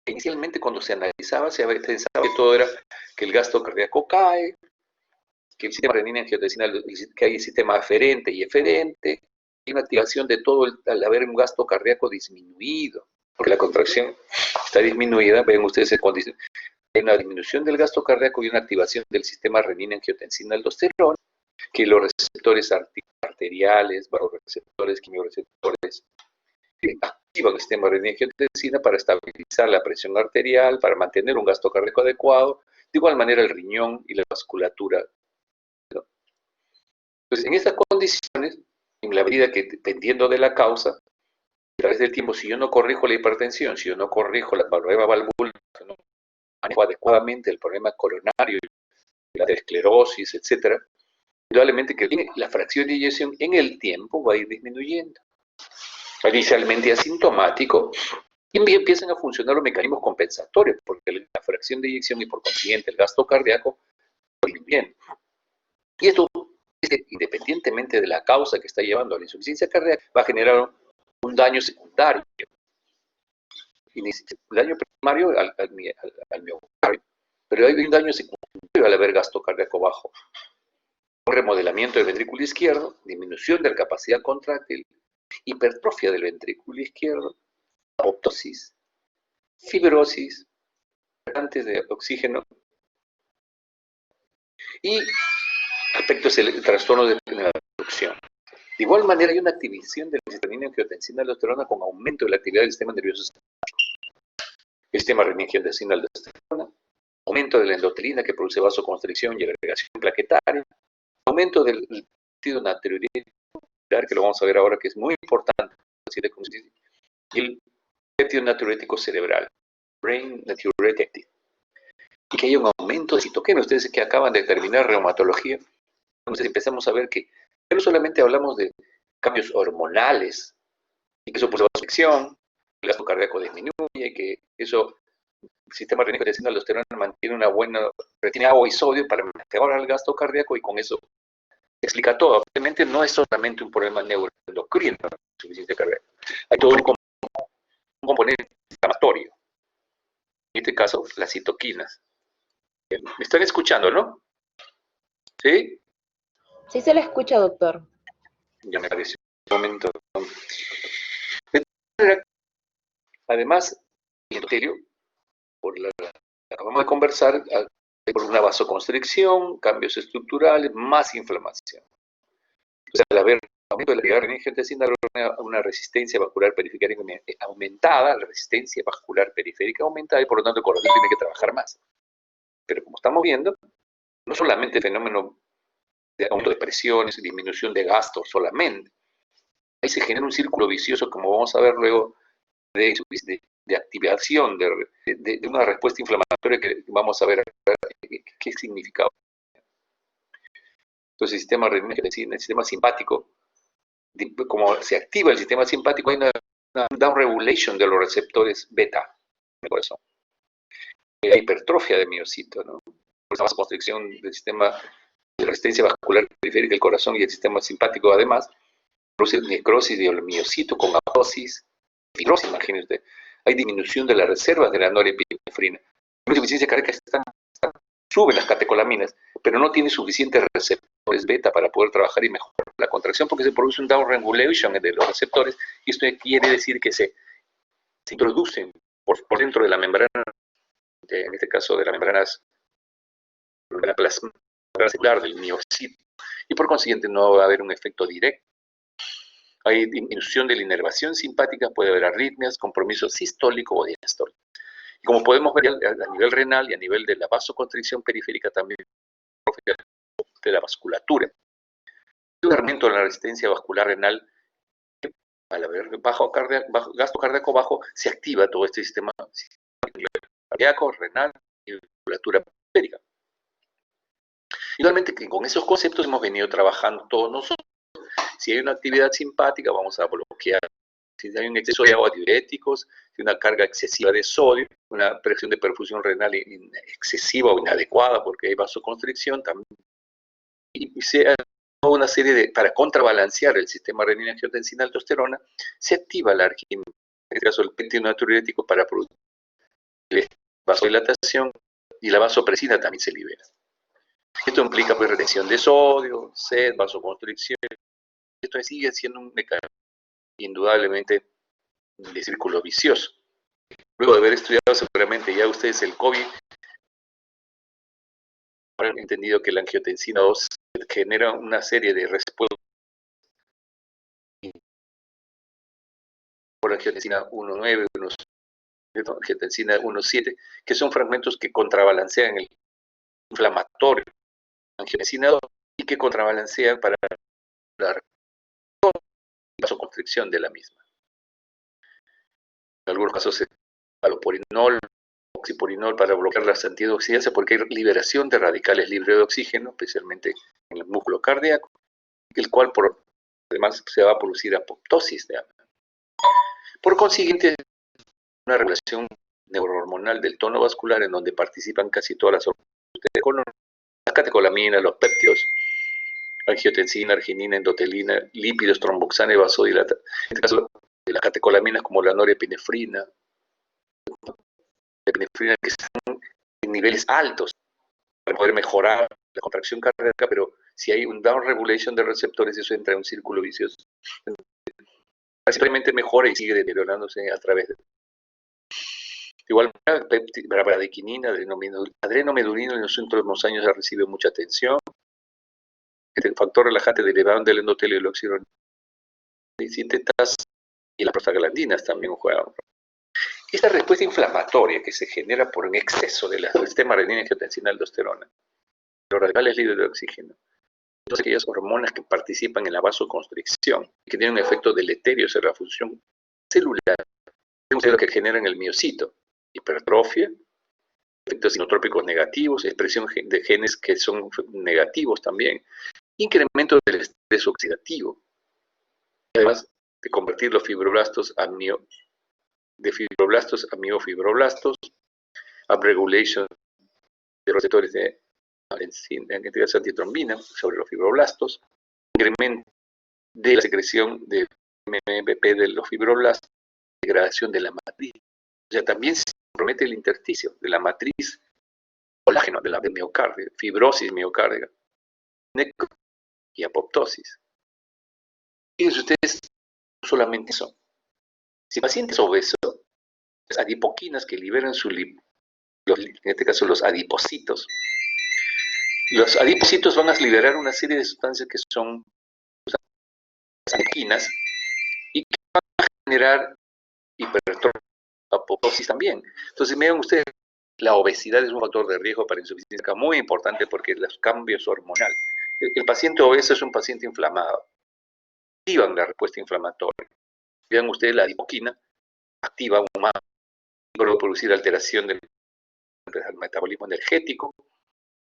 que inicialmente cuando se analizaba, se pensaba que todo era que el gasto cardíaco cae, que el sistema renina-angiotensina, que hay sistema aferente y eferente, y una activación de todo al haber un gasto cardíaco disminuido, porque la contracción está disminuida, ven ustedes en condición. Hay una disminución del gasto cardíaco y una activación del sistema renina-angiotensina-aldosterona, que los receptores arteriales, vasoreceptores, quimiorreceptores, activan el sistema renina-angiotensina para estabilizar la presión arterial, para mantener un gasto cardíaco adecuado, de igual manera el riñón y la vasculatura. Entonces, en estas condiciones, en la medida que, dependiendo de la causa, a través del tiempo, si yo no corrijo la hipertensión, si yo no corrijo la problema valvular, no manejo adecuadamente el problema coronario, la esclerosis, etc., indudablemente que la fracción de eyección en el tiempo va a ir disminuyendo. Inicialmente asintomático, y empiezan a funcionar los mecanismos compensatorios, porque la fracción de eyección y por consiguiente el gasto cardíaco va bien. Y esto, independientemente de la causa que está llevando a la insuficiencia cardíaca, va a generar un daño secundario. El daño primario al miocardio, pero hay un daño secundario al haber gasto cardíaco bajo. Un remodelamiento del ventrículo izquierdo, disminución de la capacidad contráctil, hipertrofia del ventrículo izquierdo, apoptosis, fibrosis, faltantes de oxígeno y aspectos del trastorno de la producción. De igual manera, hay una activación de la renina-angiotensina-aldosterona con aumento de la actividad del sistema nervioso central. El sistema renina-angiotensina-aldosterona, aumento de la endotelina que produce vasoconstricción y agregación plaquetaria, aumento del ácido natriurético, que lo vamos a ver ahora que es muy importante, y el péptido natriurético cerebral, brain natriuretic, y que hay un aumento de citoquinas. Ustedes que acaban de terminar reumatología, entonces empezamos a ver que no solamente hablamos de cambios hormonales, y que eso produce vasoconstricción, el gasto cardíaco disminuye, que eso, el sistema renina-angiotensina-aldosterona mantiene una buena, retiene agua y sodio para mejorar el gasto cardíaco, y con eso explica todo. Obviamente no es solamente un problema neuroendocrino, insuficiencia cardíaca. Hay todo un componente inflamatorio. En este caso, las citoquinas. ¿Me están escuchando, no? ¿Sí? Sí se le escucha, doctor. Ya me pareció un momento. Además, el endotelio, por la acabamos de conversar, por una vasoconstricción, cambios estructurales, más inflamación. O sea, al haber aumento de la actividad renina-angiotensina, una resistencia vascular periférica aumentada, la resistencia vascular periférica aumentada, y por lo tanto el corazón tiene que trabajar más. Pero como estamos viendo, no solamente el fenómeno de aumento de presiones, disminución de gastos solamente, ahí se genera un círculo vicioso, como vamos a ver luego, de activación, de una respuesta inflamatoria que vamos a ver qué significa. Entonces, el sistema renina-angiotensina, el sistema simpático, como se activa el sistema simpático, hay una down regulation de los receptores beta en el corazón. Hay hipertrofia de miocito, ¿no? Por esa constricción del sistema de resistencia vascular periférica del corazón y el sistema simpático, además, produce necrosis del miocito con apoptosis, fibrosis, imagínense. Hay disminución de las reservas de la norepinefrina. La insuficiencia cardíaca sube las catecolaminas, pero no tiene suficientes receptores beta para poder trabajar y mejorar la contracción, porque se produce un down regulation de los receptores, y esto quiere decir que se introducen por dentro de la membrana, en este caso de la membrana plasmática celular del miocito, y por consiguiente no va a haber un efecto directo. Hay disminución de la inervación simpática, puede haber arritmias, compromiso sistólico o diastólico. Y como podemos ver a nivel renal y a nivel de la vasoconstricción periférica también de la vasculatura. Un aumento de la resistencia vascular renal, al haber gasto cardíaco bajo, se activa todo este sistema cardíaco, renal y vasculatura periférica. Igualmente que con esos conceptos hemos venido trabajando todos nosotros. Si hay una actividad simpática, vamos a bloquear. Si hay un exceso de agua, diuréticos, si hay una carga excesiva de sodio, una presión de perfusión renal excesiva o inadecuada porque hay vasoconstricción también. Y se una serie de, para contrabalancear el sistema renina-angiotensina-aldosterona, se activa la arginina, en este caso el peptinonatriurético, para producir vasodilatación, y la vasopresina también se libera. Esto implica pues retención de sodio, sed, vasoconstricción. Esto sigue siendo un mecanismo indudablemente de círculo vicioso. Luego de haber estudiado seguramente ya ustedes el COVID, habrán entendido que la angiotensina 2 genera una serie de respuestas por angiotensina 1.9, angiotensina 1.7, que son fragmentos que contrabalancean el inflamatorio angiotensina 2 y que contrabalancean para la vasoconstricción de la misma. En algunos casos se halopurinol, oxipurinol para bloquear las antioxidantes porque hay liberación de radicales libres de oxígeno, especialmente en el músculo cardíaco, el cual además se va a producir apoptosis. Por consiguiente, una regulación neurohormonal del tono vascular en donde participan casi todas las catecolaminas, los péptidos, angiotensina, arginina, endotelina, lípidos, tromboxana y vasodilata. En este caso, las catecolaminas como la norepinefrina, que están en niveles altos para poder mejorar la contracción cardíaca, pero si hay un down regulation de receptores, eso entra en un círculo vicioso. Simplemente mejora y sigue deteriorándose a través de... Igual, la bradiquinina, adrenomedulina en los últimos años ha recibido mucha atención. El factor relajante derivado del endotelio y el oxígeno y las prostaglandinas también juegan. Esta respuesta inflamatoria que se genera por un exceso del sistema renina-angiotensina-aldosterona, los radicales libres de oxígeno, todas aquellas hormonas que participan en la vasoconstricción y que tienen un efecto deleterio sobre la función celular, lo que generan el miocito, hipertrofia, efectos sinotrópicos negativos, expresión de genes que son negativos también, incremento del estrés oxidativo, además de convertir los fibroblastos a miofibroblastos, upregulation de los receptores de antitrombina sobre los fibroblastos, incremento de la secreción de MMP de los fibroblastos, degradación de la matriz. O sea, también se compromete el intersticio de la matriz colágeno del miocardio, fibrosis miocárdica, necrosis y apoptosis. Fíjense ustedes, no solamente eso, Si el paciente es obeso, las adipoquinas que liberan en este caso los adipocitos van a liberar una serie de sustancias que son adipoquinas y que van a generar hipertrofia, apoptosis también. Entonces, vean ustedes, la obesidad es un factor de riesgo para insuficiencia cardíaca muy importante porque los cambios hormonales. El paciente obeso es un paciente inflamado. Activan la respuesta inflamatoria. Vean ustedes, la adipoquina activa aún más, puede producir alteración del metabolismo energético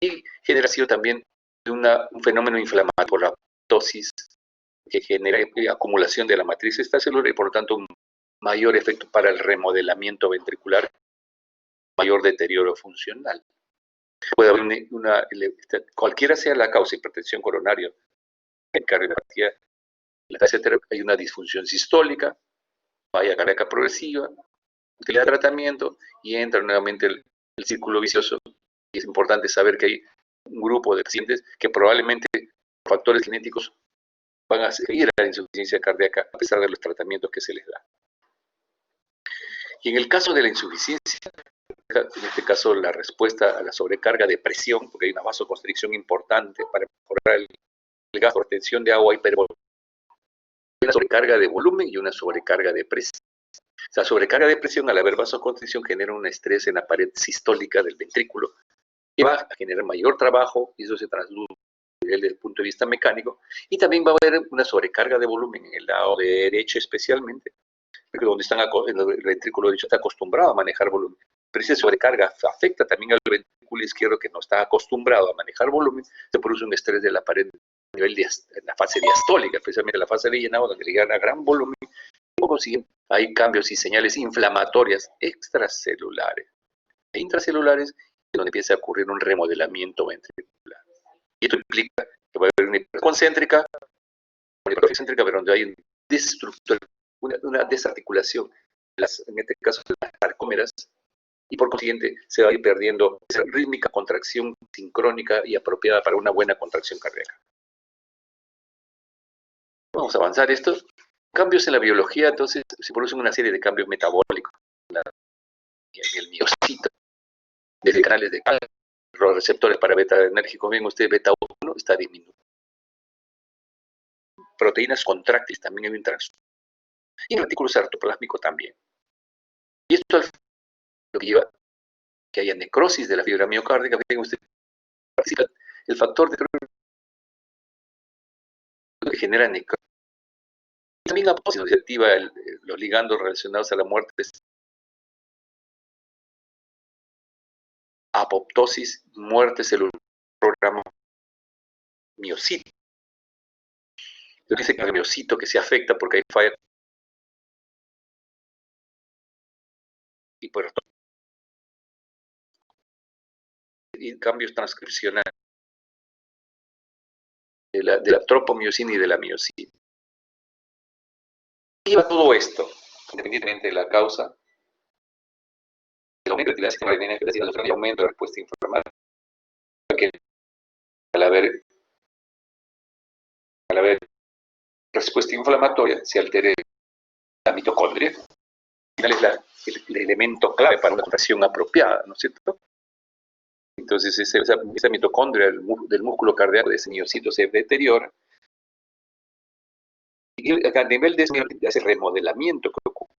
y generación también de un fenómeno inflamatorio por la apoptosis que genera acumulación de la matriz extracelular y por lo tanto un mayor efecto para el remodelamiento ventricular, mayor deterioro funcional. Puede haber cualquiera sea la causa, hipertensión coronaria, cardiopatía, etcétera, hay una disfunción sistólica, falla cardíaca progresiva, utilidad de tratamiento y entra nuevamente el círculo vicioso. Y es importante saber que hay un grupo de pacientes que probablemente por factores genéticos van a seguir a la insuficiencia cardíaca a pesar de los tratamientos que se les da. Y en el caso de la insuficiencia, en este caso la respuesta a la sobrecarga de presión, porque hay una vasoconstricción importante para mejorar el gasto por retención de agua hipervolémica, una sobrecarga de volumen y una sobrecarga de presión. La sobrecarga de presión al haber vasoconstricción genera un estrés en la pared sistólica del ventrículo que va a generar mayor trabajo y eso se traduce desde el punto de vista mecánico y también va a haber una sobrecarga de volumen en el lado derecho especialmente, porque donde el ventrículo derecho está acostumbrado a manejar volumen. Pero esa sobrecarga afecta también al ventrículo izquierdo que no está acostumbrado a manejar volumen, se produce un estrés de la pared a nivel de la fase diastólica, especialmente la fase de llenado donde llega a gran volumen. Por consiguiente, hay cambios y señales inflamatorias extracelulares e intracelulares donde empieza a ocurrir un remodelamiento ventricular. Y esto implica que va a haber una hipertrofia concéntrica, pero donde hay una desarticulación, en este caso de las sarcómeras, y por consiguiente se va a ir perdiendo esa rítmica contracción sincrónica y apropiada para una buena contracción cardíaca. Vamos a avanzar esto. Cambios en la biología, entonces, se producen una serie de cambios metabólicos en el miocito, desde canales de calcio, los receptores para beta enérgicos, ven ustedes, beta 1 está disminuyendo. Proteínas contráctiles también hay un transtorno. Y el retículo sartoplásmico también. Y esto lo que lleva a que haya necrosis de la fibra miocárdica. Ven ustedes, el factor de que genera necrosis. También se activa los ligandos relacionados a la muerte, apoptosis, muerte celular, programa miocito. Dice que el miocito que se afecta porque hay falla y cambios transcripcionales de la tropomiosina y de la miosina. ¿Qué lleva todo esto? Independientemente de la causa, el aumento de la sistema renina y aumento de la respuesta inflamatoria, que al haber respuesta inflamatoria se altere la mitocondria. Al final es el elemento clave para una contracción apropiada, ¿no es cierto? Entonces esa mitocondria del músculo cardíaco de ese miocito se deteriora y a nivel de ese remodelamiento que ocurre.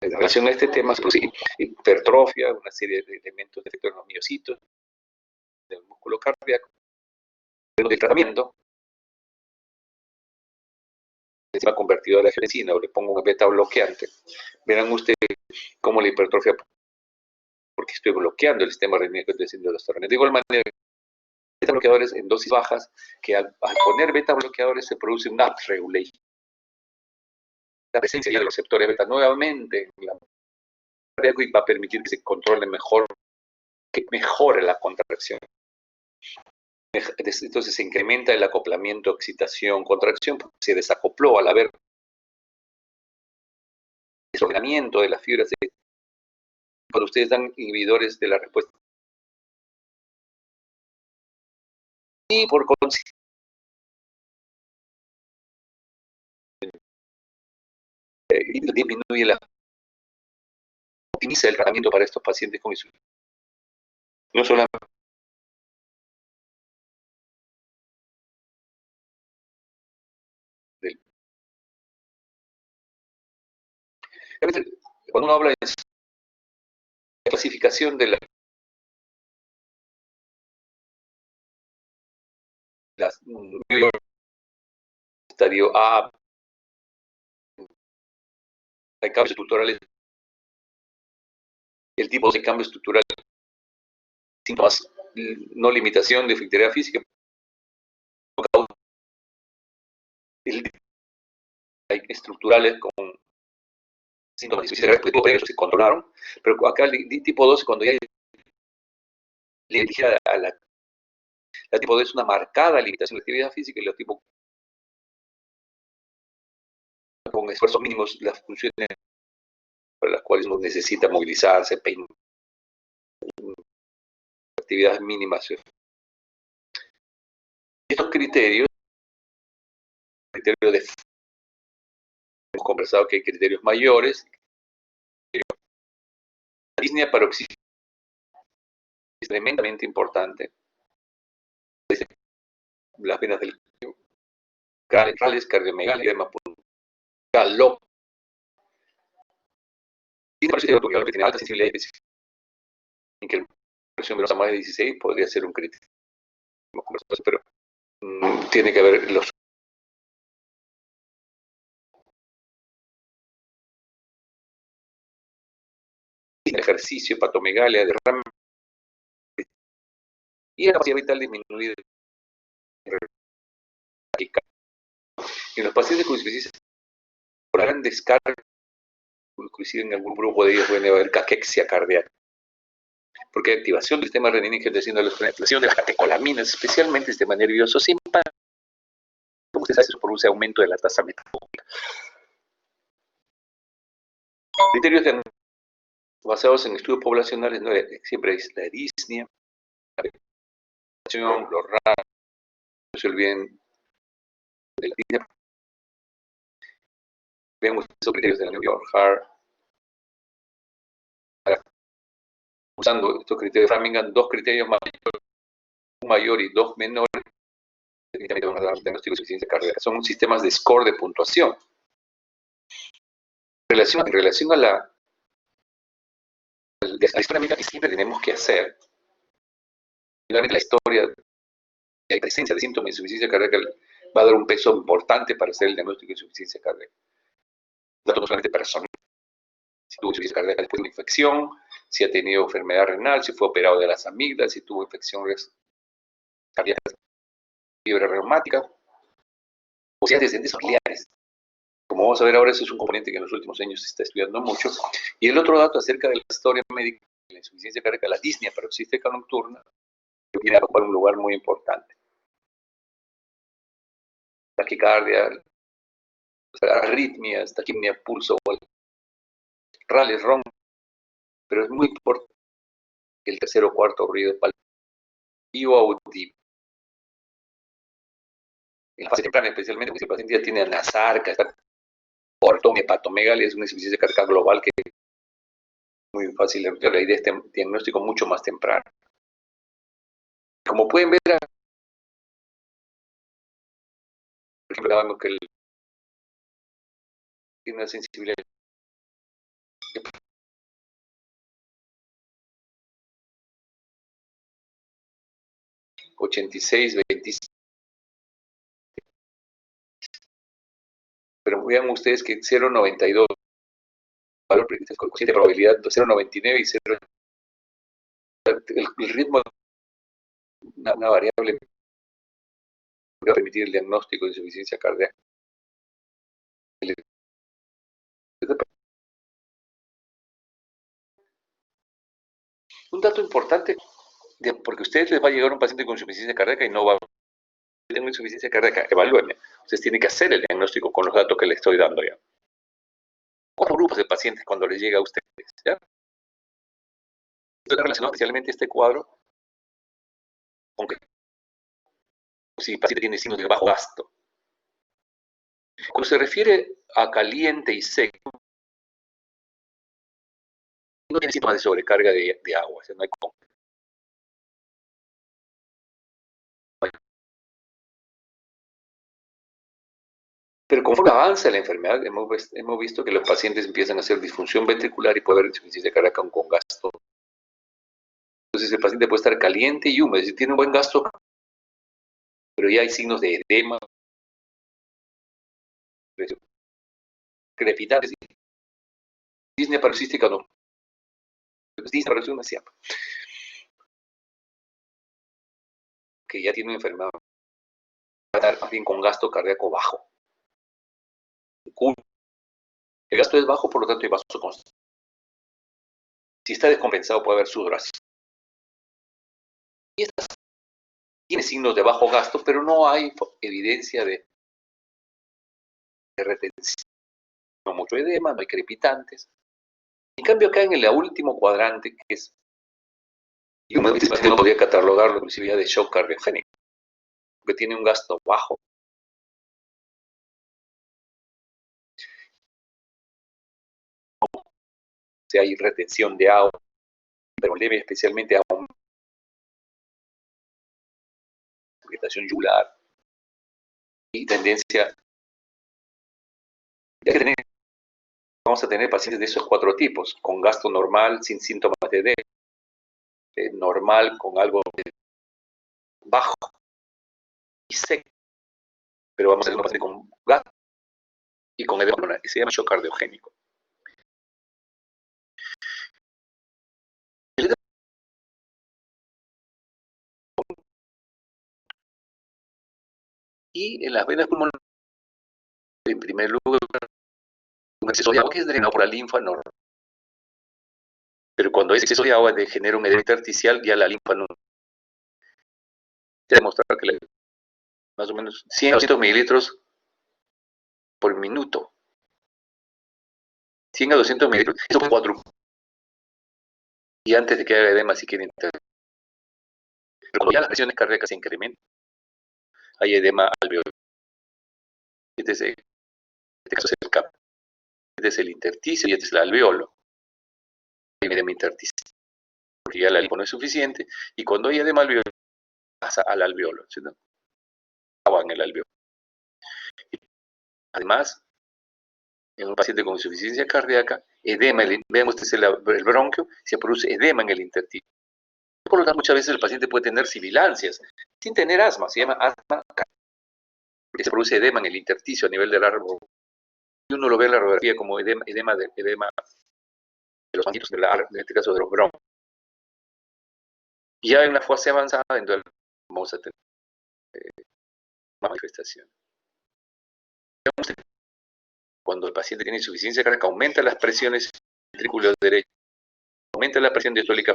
En relación a este tema se produce hipertrofia, una serie de elementos de efecto en los miocitos del músculo cardíaco. El tratamiento se va convertido a la genesina o le pongo un beta bloqueante. Verán ustedes cómo la hipertrofia, porque estoy bloqueando el sistema renino que estoy haciendo de los torrentes. De igual manera, beta bloqueadores en dosis bajas, que al poner beta bloqueadores se produce un upregulation. La presencia de los receptores beta nuevamente en la cardíaco y va a permitir que se controle mejor, que mejore la contracción. Entonces se incrementa el acoplamiento, excitación, contracción, porque se desacopló al haber desordenamiento de las fibras. Cuando ustedes dan inhibidores de la respuesta. Y por consiguiente, disminuye optimiza el tratamiento para estos pacientes con insuficiencia. No solamente cuando uno habla de clasificación de las estadio A, hay cambios estructurales, el tipo de cambio estructural, síntomas, no limitación de efectividad física, hay estructurales con síntomas de insuficiencia cardíaca, porque se controlaron, pero acá el tipo 2, cuando ya le dirige a la tipo 2 es una marcada limitación de actividad física y la tipo con esfuerzos mínimos las funciones para las cuales uno necesita movilizarse, peinar, actividades mínimas. Estos criterios de hemos conversado que hay criterios mayores. La disnea paroxística es tremendamente importante. Las venas del rales, cardiomegalia, edema pulmonar, LOP. Disnea paroxística que tiene alta sensibilidad específica, en que la presión venosa más de 16 podría ser un criterio. Pero tiene que haber los ejercicio, hepatomegalia, derrame y la capacidad vital disminuida. En los pacientes con insuficiencia por gran descarga, inclusive en algún grupo de ellos puede haber caquexia cardíaca, porque hay activación del sistema renina-angiotensina, la activación de las catecolaminas, especialmente el sistema nervioso simpático, como se hace, eso produce aumento de la tasa metabólica. Criterios basados en estudios poblacionales, ¿no? Siempre es la disnea, la vegetación, los rayos, no se olviden de la disnea. Veamos esos criterios de la New York Heart. Usando estos criterios de Framingham, dos criterios mayores, un mayor y dos menores, definitivamente van a dar diagnóstico de insuficiencia cardíaca. Son sistemas de score de puntuación. En relación a la historia médica que siempre tenemos que hacer, realmente la historia de la presencia de síntomas de insuficiencia cardíaca va a dar un peso importante para hacer el diagnóstico de insuficiencia cardíaca. Datos no solamente personales, si tuvo insuficiencia cardíaca después de una infección, si ha tenido enfermedad renal, si fue operado de las amígdalas, si tuvo infecciones cardíacas, fiebre reumática, o si hay antecedentes familiares. Como vamos a ver ahora, eso es un componente que en los últimos años se está estudiando mucho. Y el otro dato acerca de la historia médica de la insuficiencia cardíaca, la disnea paroxística nocturna, que viene a ocupar un lugar muy importante. Taquicardia, arritmias, taquimia, pulso, rales, ron, pero es muy importante que el tercer o cuarto ruido palpativo auditivo. En la fase temprana, especialmente, porque si el paciente ya tiene anasarca, está corto, hepatomegalia, es una insuficiencia cardíaca global que es muy fácil de la idea de este diagnóstico mucho más temprano. Como pueden ver, por ejemplo, vemos que tiene una sensibilidad 86, 25. Pero vean ustedes que 0,92, valor coeficiente de probabilidad 0,99 y 0. El ritmo, una variable que va a permitir el diagnóstico de insuficiencia cardíaca. Un dato importante, porque a ustedes les va a llegar un paciente con insuficiencia cardíaca y no va a tener insuficiencia cardíaca, evalúenme. Ustedes tienen que hacer el diagnóstico con los datos que les estoy dando ya. 4 grupos de pacientes cuando les llega a ustedes, ¿ya? Esto está relacionado especialmente este cuadro con que si el paciente tiene signos de bajo gasto, Cuando se refiere a caliente y seco, no tiene síntomas de sobrecarga de agua, o sea, no hay pero conforme avanza la enfermedad, hemos visto que los pacientes empiezan a hacer disfunción ventricular y puede haber insuficiencia cardíaca con gasto. Entonces el paciente puede estar caliente y húmedo, es decir, tiene un buen gasto, pero ya hay signos de edema, crepitantes, disnea paroxística no, disnea paroxística no hacía, que ya tiene una enfermedad, va a estar más bien con gasto cardíaco bajo. El gasto es bajo, por lo tanto hay vaso constante. Si está descompensado puede haber sudoración. Y esta tiene signos de bajo gasto, pero no hay evidencia de retención. No mucho edema, no hay crepitantes. En cambio acá en el último cuadrante, que es, y uno podría catalogarlo inclusive ya de shock cardiogénico, porque tiene un gasto bajo. O sea, hay retención de agua, pero leve especialmente a una irritación yugular y tendencia de tener, vamos a tener pacientes de esos 4 tipos, con gasto normal, sin síntomas de edema, normal, con algo bajo y seco, pero vamos a tener un paciente con gasto y con edema, que se llama shock cardiogénico. Y en las venas pulmonares, en primer lugar, un exceso de agua que es drenado por la linfa normal. Pero cuando hay exceso de agua genera un edema intersticial, ya la linfa no. Se ha demostrado que más o menos 100 a 200 mililitros por minuto. 100 a 200 mililitros. Eso es 4. Y antes de que haga edema, si quieren intervenir. Pero cuando ya las presiones cardíacas se incrementan, hay edema alveolar. Este es caso es el CAP. Este es el intersticio y este es el alveolo. Hay edema intersticial. Porque ya la linfa no es suficiente. Y cuando hay edema alveolar, pasa al alveolo. ¿Sí? Agua en el alveolo. Además, en un paciente con insuficiencia cardíaca, edema, vean ustedes el bronquio, se produce edema en el intersticio. Por lo tanto, muchas veces el paciente puede tener sibilancias, sin tener asma, se llama asma, porque se produce edema en el intersticio a nivel del árbol. Y uno lo ve en la radiografía como edema de los manguitos, en este caso de los bronquios. Y ya en la fase avanzada, entonces vamos a tener manifestación. Cuando el paciente tiene insuficiencia cardíaca, aumenta las presiones ventrículo derecho, aumenta la presión diastólica,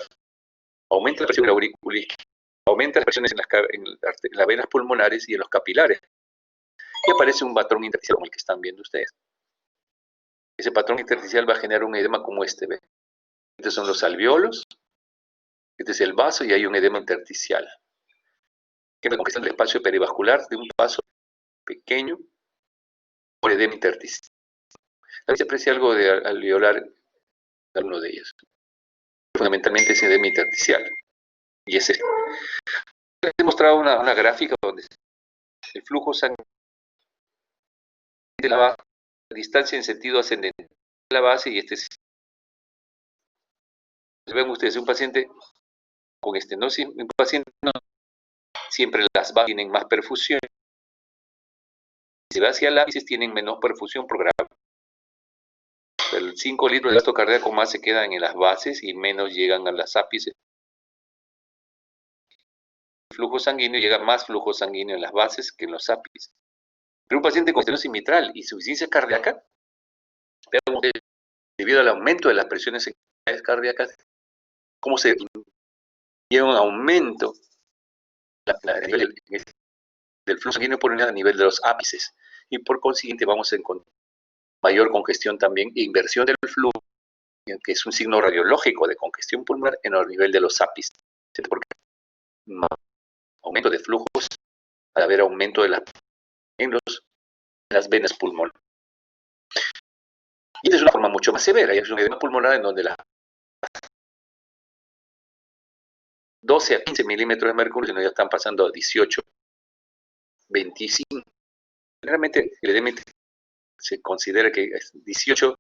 aumenta la presión auricular, aumenta las presiones en las venas pulmonares y en los capilares. Y aparece un patrón intersticial como el que están viendo ustedes. Ese patrón intersticial va a generar un edema como este. ¿Ven? Estos son los alveolos, este es el vaso y hay un edema intersticial. Que me conquista el espacio perivascular de un vaso pequeño por edema intersticial. También se aprecia algo de alveolar en alguno de ellos. Fundamentalmente es edema intersticial. Y es este. Les he mostrado una gráfica donde el flujo sanguíneo de la base, la distancia en sentido ascendente de la base y este es. Ven ustedes, un paciente con estenosis, un paciente no, siempre las bases tienen más perfusión. Si va hacia el ápice tienen menos perfusión por grado. El 5 litros de gasto cardíaco más se quedan en las bases y menos llegan a las ápices. El flujo sanguíneo llega más flujo sanguíneo en las bases que en los ápices. Pero un paciente con estenosis mitral y insuficiencia cardíaca, debido al aumento de las presiones cardíacas, ¿cómo se lleva un aumento del flujo sanguíneo por unidad a nivel de los ápices? Y por consiguiente vamos a encontrar mayor congestión también e inversión del flujo, que es un signo radiológico de congestión pulmonar en el nivel de los ápices. Porque aumento de flujos, al haber aumento de en los en las venas pulmonares. Y esta es una forma mucho más severa, y es un edema pulmonar en donde las 12 a 15 milímetros de mercurio, sino ya están pasando a 18, 25. Generalmente el edema se considera que es 18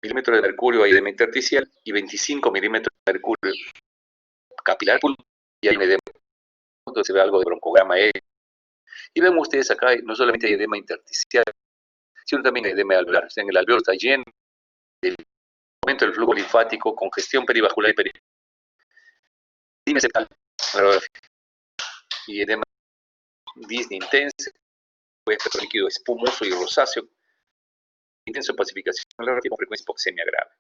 milímetros de mercurio hay edema intersticial y 25 milímetros de mercurio capilar pulmonar y hay un edema. Entonces se ve algo de broncograma aéreo. Y ven ustedes acá, no solamente hay edema intersticial, sino también hay edema alveolar. O sea, en el alveolo está lleno del aumento del flujo linfático, congestión perivascular y edema septal y edema disney intenso, puede ser líquido espumoso y rosáceo, intenso pacificación con frecuencia hipoxemia grave.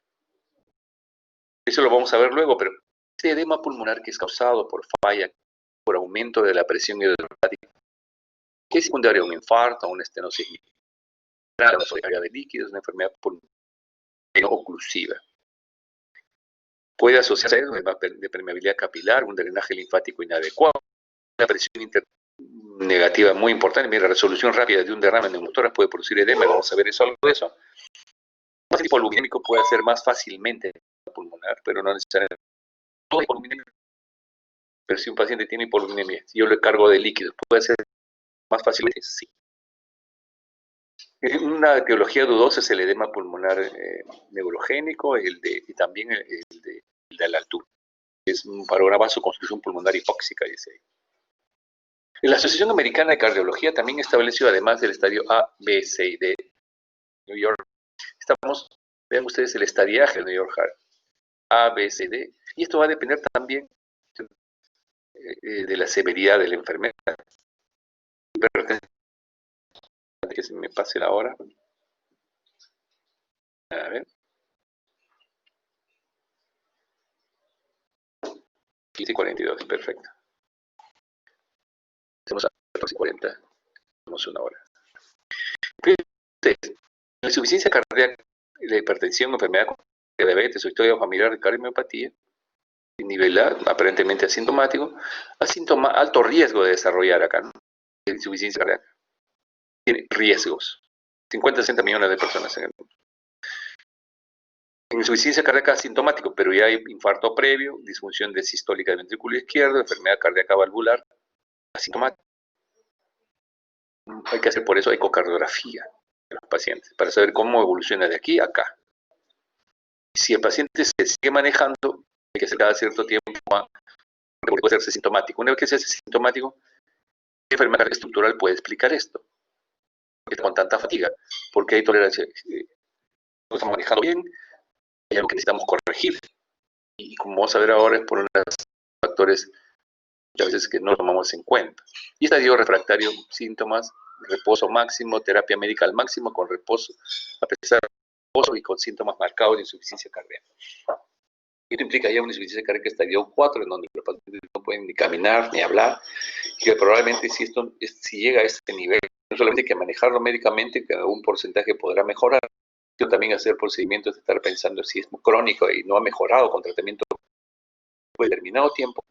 Eso lo vamos a ver luego, pero este edema pulmonar que es causado por falla, por aumento de la presión hidrostática, que es secundario a un infarto, a una estenosis mitral, a una sobrecarga de líquidos, una enfermedad pulmonar oclusiva. Puede asociarse a edema de permeabilidad capilar, un drenaje linfático inadecuado, una presión negativa muy importante. Mira, la resolución rápida de un derrame neumotórax puede producir edema, vamos a ver algo de eso. Un hipoluminémico puede hacer más fácilmente pulmonar, pero no necesariamente todo hipoluminémico. Pero si un paciente tiene hipoluminemia, si yo le cargo de líquidos, ¿puede ser más fácilmente? Sí. Una etiología dudosa es el edema pulmonar neurogénico y también el de la altura. Es para una vasoconstricción pulmonar hipóxica, dice ahí. La Asociación Americana de Cardiología también estableció, además del estadio A, B, C y D, New York, vean ustedes el estadiaje del New York Heart, A, B, C, D, y esto va a depender también de la severidad de la enfermedad. Que se me pase la hora. A ver. 15:42, perfecto. Hacemos a 14:40, tenemos una hora. Entonces, la insuficiencia cardíaca, la hipertensión, enfermedad de diabetes o historia familiar de cardiomiopatía, nivel A, aparentemente asintomático, alto riesgo de desarrollar acá, ¿no? Insuficiencia cardíaca. Tiene riesgos. 50 a 60 millones de personas en el mundo. Insuficiencia cardíaca asintomático, pero ya hay infarto previo, disfunción de sistólica del ventrículo izquierdo, enfermedad cardíaca valvular, asintomática. Hay que hacer por eso ecocardiografía de los pacientes, para saber cómo evoluciona de aquí a acá. Si el paciente se sigue manejando, hay que hacer cada cierto tiempo, puede hacerse sintomático. Una vez que se hace sintomático, ¿qué enfermedad estructural puede explicar esto? Con tanta fatiga, porque hay tolerancia. No estamos manejando bien, hay algo que necesitamos corregir. Y como vamos a ver ahora, es por unos factores muchas veces que no tomamos en cuenta. Y estadio refractario, síntomas, reposo máximo, terapia médica al máximo con reposo, a pesar de reposo y con síntomas marcados de insuficiencia cardíaca. Esto implica ya una insuficiencia cardíaca estadio 4, en donde los pacientes no pueden ni caminar ni hablar, y que probablemente si llega a este nivel, no solamente hay que manejarlo médicamente, que algún porcentaje podrá mejorar, sino también hacer procedimientos de estar pensando si es crónico y no ha mejorado con tratamiento por determinado tiempo,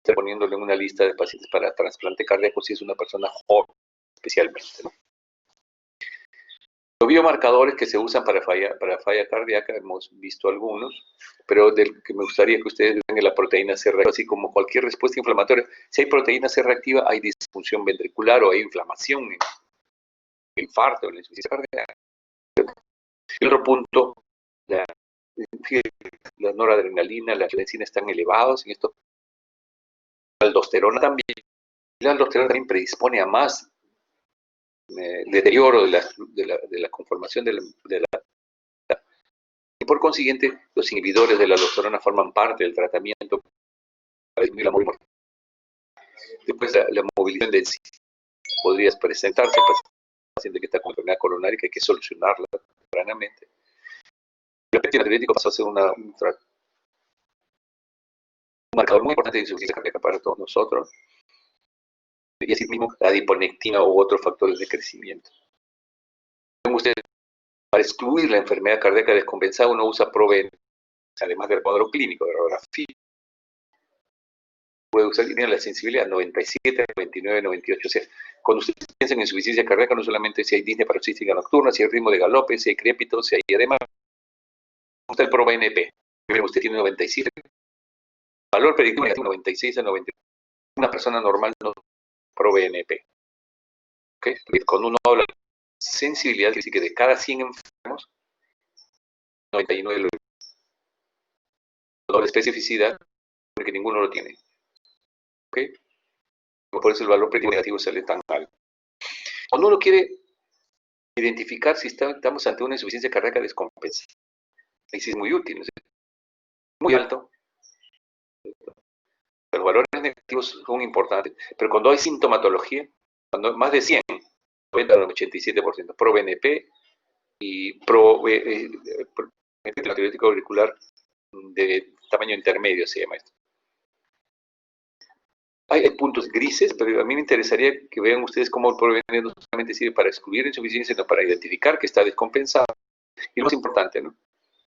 estar poniéndole en una lista de pacientes para trasplante cardíaco si es una persona joven, especialmente, ¿no? Los biomarcadores que se usan para falla cardíaca, hemos visto algunos, pero del que me gustaría que ustedes vean la proteína C reactiva, así como cualquier respuesta inflamatoria. Si hay proteína C reactiva, hay disfunción ventricular o hay inflamación, infarto, en la insuficiencia cardíaca. El otro punto, la noradrenalina, la adrenalina están elevados en esto. La aldosterona también. La aldosterona también predispone a más deterioro de la conformación de la. Y por consiguiente, los inhibidores de la aldosterona forman parte del tratamiento para disminuir la mortalidad. Después, la movilización de podría presentarse para el paciente que está con enfermedad coronaria, que hay que solucionarla tempranamente. El péptido natriurético pasó a ser un marcador muy importante de insuficiencia cardíaca para todos nosotros. Y así mismo la adiponectina u otros factores de crecimiento. Ustedes, para excluir la enfermedad cardíaca descompensada, uno usa ProVen, además del cuadro clínico de radiografía. puede usar, tiene la sensibilidad 97, 99, 98. O sea, cuando ustedes piensan en insuficiencia cardíaca, no solamente si hay disnea paroxística nocturna, si hay ritmo de galope, si hay crépito, si hay edema, está el PRO-BNP. Primero, usted tiene 97, valor predictivo negativo 96 a 98. Una persona normal no PRO-BNP. ¿Okay? Cuando uno habla de sensibilidad, quiere decir que de cada 100 enfermos, 99 lo doble especificidad, porque ninguno lo tiene. ¿Okay? Por eso el valor predictivo negativo sale tan alto. Cuando uno quiere identificar si estamos ante una insuficiencia cardíaca descompensada, ahí sí es muy útil, ¿no? Muy alto. Los valores negativos son importantes, pero cuando hay sintomatología, cuando más de 100, 90 al 87%, PRO-BNP y antibiótico auricular de tamaño intermedio se llama esto. Hay puntos grises, pero a mí me interesaría que vean ustedes cómo el PRO-BNP no solamente sirve para excluir insuficiencia, sino para identificar que está descompensado. Y lo más importante, ¿no?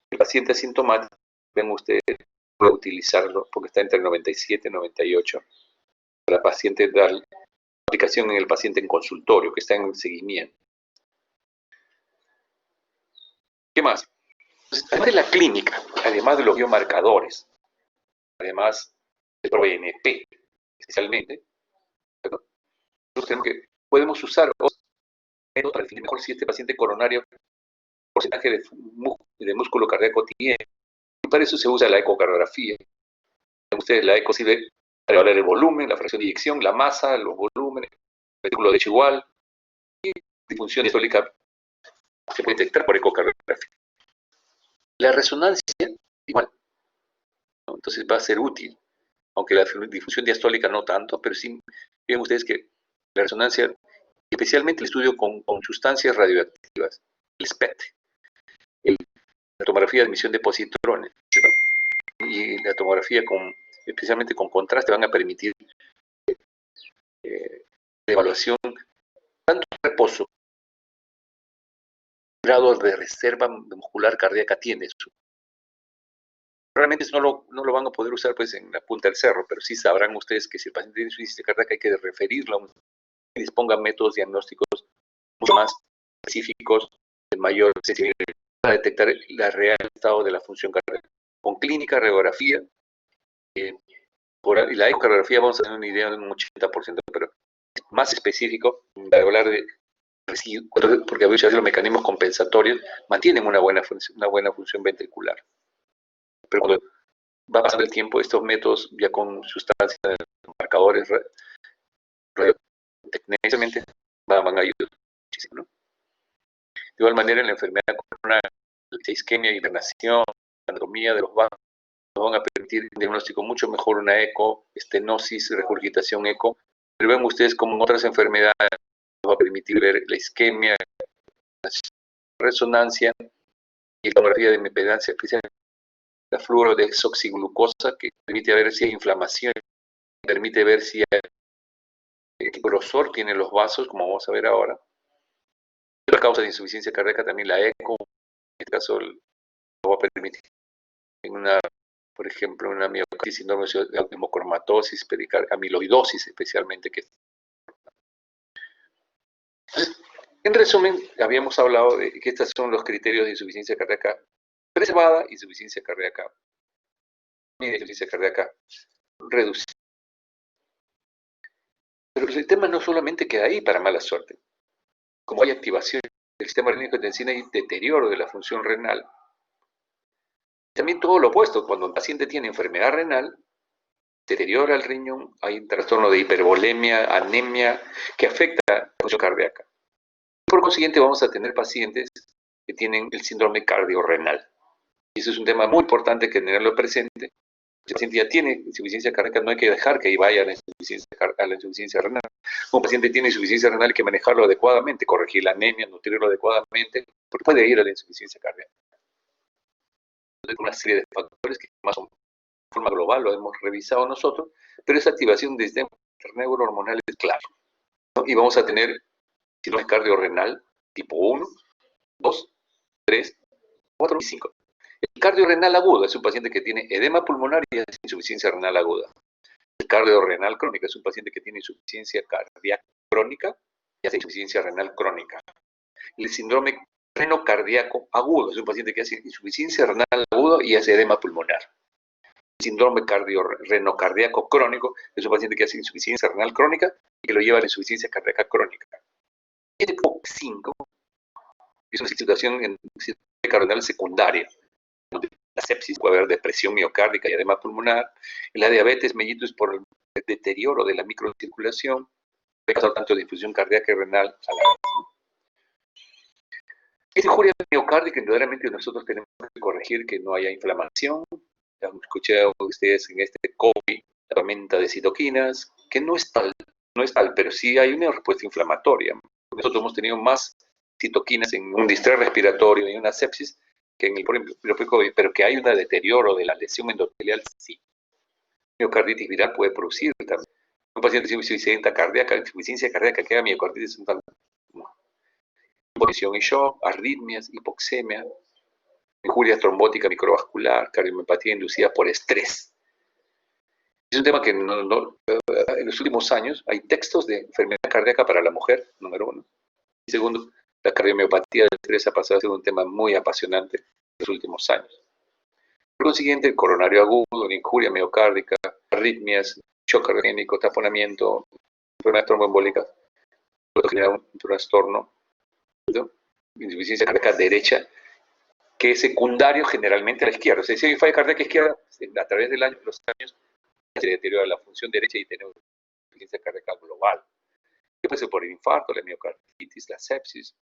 El paciente asintomático, ven ustedes, puede utilizarlo porque está entre 97 y 98 para paciente dar aplicación en el paciente en consultorio, que está en seguimiento. ¿Qué más? Entonces, además de la clínica, además de los biomarcadores, además del PRO-BNP, especialmente, nosotros tenemos que podemos usar otros métodos para definir mejor si este paciente coronario porcentaje de músculo cardíaco tiene. Y para eso se usa la ecocardiografía. Ustedes la eco sirve para evaluar el volumen, la fracción de eyección, la masa, los volúmenes, el ventículo derecho igual, y disfunción diastólica se puede detectar por ecocardiografía. La resonancia, igual, ¿no? Entonces va a ser útil, aunque la difusión diastólica no tanto, pero sí ven ustedes que la resonancia, especialmente el estudio con sustancias radioactivas, el SPECT, la tomografía de emisión de positrones, ¿sí? Y la tomografía especialmente con contraste van a permitir la evaluación tanto de reposo, grados de reserva muscular cardíaca tiene. Realmente eso no lo van a poder usar pues en la punta del cerro, pero sí sabrán ustedes que si el paciente tiene insuficiencia cardíaca hay que referirlo a un que disponga métodos diagnósticos mucho más específicos, de mayor sensibilidad para detectar el real estado de la función cardíaca. Con clínica, radiografía, y la ecocardiografía vamos a tener una idea de un 80%, pero más específico, para hablar de residuos, porque a veces los mecanismos compensatorios mantienen una buena función ventricular. Pero cuando va pasando el tiempo, estos métodos ya con sustancias, marcadores, técnicamente van a ayudar muchísimo, ¿no? De igual manera, en la enfermedad coronaria, la isquemia, hibernación, anatomía de los vasos, nos van a permitir un diagnóstico mucho mejor, una eco, estenosis, regurgitación eco. Pero ven ustedes como en otras enfermedades nos va a permitir ver la isquemia, la resonancia y la tomografía de impedancia, especialmente la fluorodesoxiglucosa, que permite ver si hay inflamación, permite ver si hay grosor tienen los vasos, como vamos a ver ahora. Otra causa de insuficiencia cardíaca también la eco, en este caso lo va a permitir en por ejemplo, una miocarditis, síndrome de hemocromatosis, amiloidosis especialmente. En resumen, habíamos hablado de que estos son los criterios de insuficiencia cardíaca preservada, insuficiencia cardíaca media, insuficiencia cardíaca reducida. Pero el tema no solamente queda ahí para mala suerte. Como hay activación del sistema renal angiotensina y deterioro de la función renal, también todo lo opuesto, cuando un paciente tiene enfermedad renal, deteriora el riñón, hay un trastorno de hipervolemia, anemia, que afecta la función cardíaca. Por consiguiente, vamos a tener pacientes que tienen el síndrome cardiorrenal. Y eso es un tema muy importante que tenerlo presente. Si el paciente ya tiene insuficiencia cardíaca, no hay que dejar que vaya a la insuficiencia renal. Un paciente tiene insuficiencia renal, hay que manejarlo adecuadamente, corregir la anemia, nutrirlo adecuadamente, porque puede ir a la insuficiencia cardíaca. Entonces, una serie de factores que más o menos de forma global lo hemos revisado nosotros, pero esa activación del sistema neurohormonal es claro, ¿no? Y vamos a tener síndrome cardiorrenal tipo 1, 2, 3, 4 y 5. El cardiorrenal agudo es un paciente que tiene edema pulmonar y insuficiencia renal aguda. El cardiorrenal crónica, es un paciente que tiene insuficiencia cardíaca crónica y hace insuficiencia renal crónica. El síndrome renocardíaco agudo, es un paciente que hace insuficiencia renal aguda y hace edema pulmonar. El síndrome renocardíaco crónico es un paciente que hace insuficiencia renal crónica y que lo lleva a la insuficiencia cardíaca crónica. El tipo 5 es una situación en renal secundaria, donde la sepsis, puede haber depresión miocárdica y edema pulmonar, la diabetes mellitus por el deterioro de la microcirculación, puede causar tanto difusión cardíaca y renal a la vez. Esta injuria miocárdica, indudablemente nosotros tenemos que corregir que no haya inflamación. Ya escuché a ustedes en este COVID, la tormenta de citoquinas, que no es tal, pero sí hay una respuesta inflamatoria. Nosotros hemos tenido más citoquinas en un distrés respiratorio y una sepsis que en el propio COVID, pero que hay un deterioro de la lesión endotelial, sí. Miocarditis viral puede producir también. Un paciente con insuficiencia cardíaca que haga miocarditis hipotensión y shock, arritmias, hipoxemia, injuria trombótica microvascular, cardiomiopatía inducida por estrés. Es un tema que en los últimos años hay textos de enfermedad cardíaca para la mujer, número 1. Y segundo, la cardiomiopatía del estrés ha pasado a ser un tema muy apasionante en los últimos años. Por consiguiente, el coronario agudo, la injuria miocárdica, arritmias, shock cardiogénico, taponamiento, enfermedad tromboembólica, puede generar un trastorno, ¿no? Insuficiencia cardíaca derecha, que es secundario generalmente a la izquierda. O sea, si hay falla cardíaca izquierda, a través de los años, se deteriora la función derecha y tenemos insuficiencia cardíaca global. Que puede ser por el infarto, la miocarditis, la sepsis,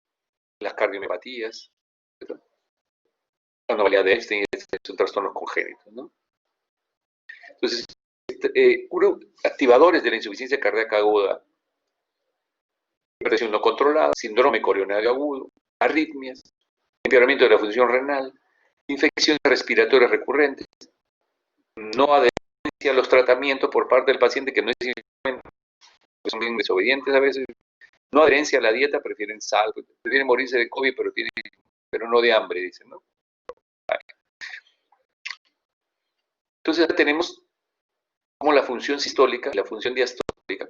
las cardiomiopatías, etc. La anomalía de Einstein son trastornos congénitos, ¿no? Entonces, activadores de la insuficiencia cardíaca aguda, hipertensión no controlada, síndrome coronario agudo, arritmias, empeoramiento de la función renal, infecciones respiratorias recurrentes, no adherencia a los tratamientos por parte del paciente que no es son bien desobedientes a veces, no adherencia a la dieta, prefieren sal, prefieren morirse de COVID, pero no de hambre, dicen, ¿no? Entonces tenemos como la función sistólica y la función diastólica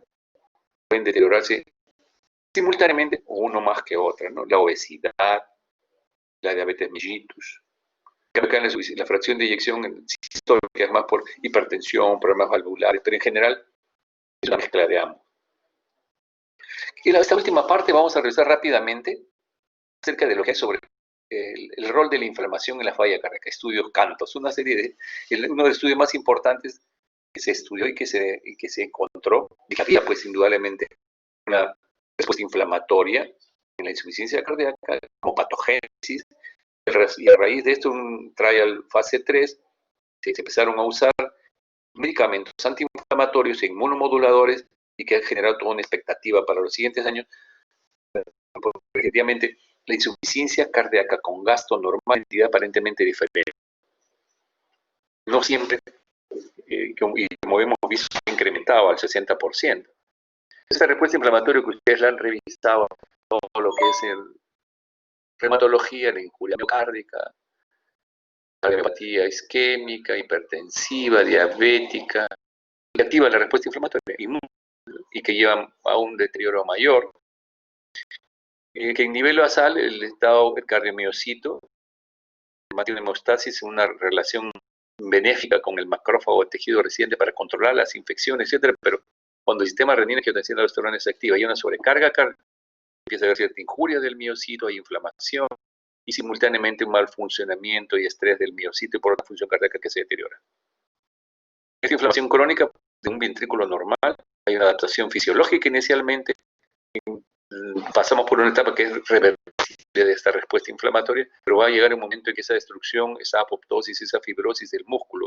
pueden deteriorarse simultáneamente o uno más que otra, ¿no? La obesidad, la diabetes mellitus, la fracción de eyección sistólica es más por hipertensión, problemas valvulares, pero en general es una mezcla de ambos. Y esta última parte vamos a revisar rápidamente acerca de lo que hay sobre el rol de la inflamación en la falla cardíaca, estudios Cantos, uno de los estudios más importantes que se estudió y que se encontró, y que había pues indudablemente una respuesta inflamatoria en la insuficiencia cardíaca como patogénesis, y a raíz de esto un trial fase 3 se empezaron a usar medicamentos antiinflamatorios e inmunomoduladores y que han generado toda una expectativa para los siguientes años. Efectivamente, la insuficiencia cardíaca con gasto normal entidad aparentemente diferente. No siempre, y como hemos visto, se ha incrementado al 60%. Esta respuesta inflamatoria que ustedes la han revisado, todo lo que es el reumatología, la injuria miocárdica, cardiopatía isquémica, hipertensiva, diabética, que activa la respuesta inflamatoria y que llevan a un deterioro mayor. Que en nivel basal, el estado del cardiomiocito mantiene una hemostasis, una relación benéfica con el macrófago de tejido residente para controlar las infecciones, etc. Pero cuando el sistema renina angiotensina aldosterona se activa y hay una sobrecarga cardíaca, empieza a haber cierta injuria del miocito, hay inflamación y simultáneamente un mal funcionamiento y estrés del miocito y por una función cardíaca que se deteriora. Esta inflamación crónica de un ventrículo normal, hay una adaptación fisiológica inicialmente, pasamos por una etapa que es reversible de esta respuesta inflamatoria, pero va a llegar un momento en que esa destrucción, esa apoptosis, esa fibrosis del músculo,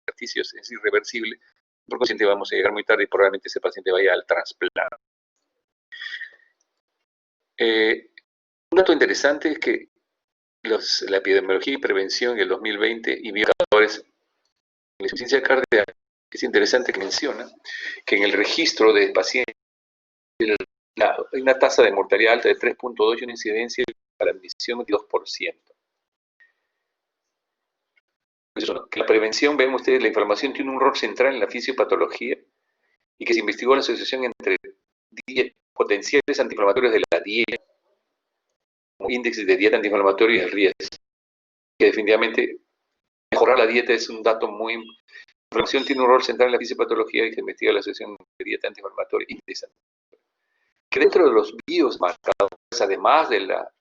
es irreversible, por consiguiente vamos a llegar muy tarde y probablemente ese paciente vaya al trasplante. Un dato interesante es que la epidemiología y prevención en el 2020 y bioindicadores en la insuficiencia cardíaca, es interesante que menciona que en el registro de pacientes hay una tasa de mortalidad alta de 3.2 y una incidencia para admisión de 2%. Que la prevención, ven ustedes, la inflamación tiene un rol central en la fisiopatología y que se investigó la asociación entre potenciales antiinflamatorios de la dieta, como índices de dieta antiinflamatoria y el riesgo, que definitivamente mejorar la dieta es un dato muy... La inflamación tiene un rol central en la fisiopatología y se investiga la asociación de dieta antiinflamatoria y índices. Que dentro de los bios marcados, además de la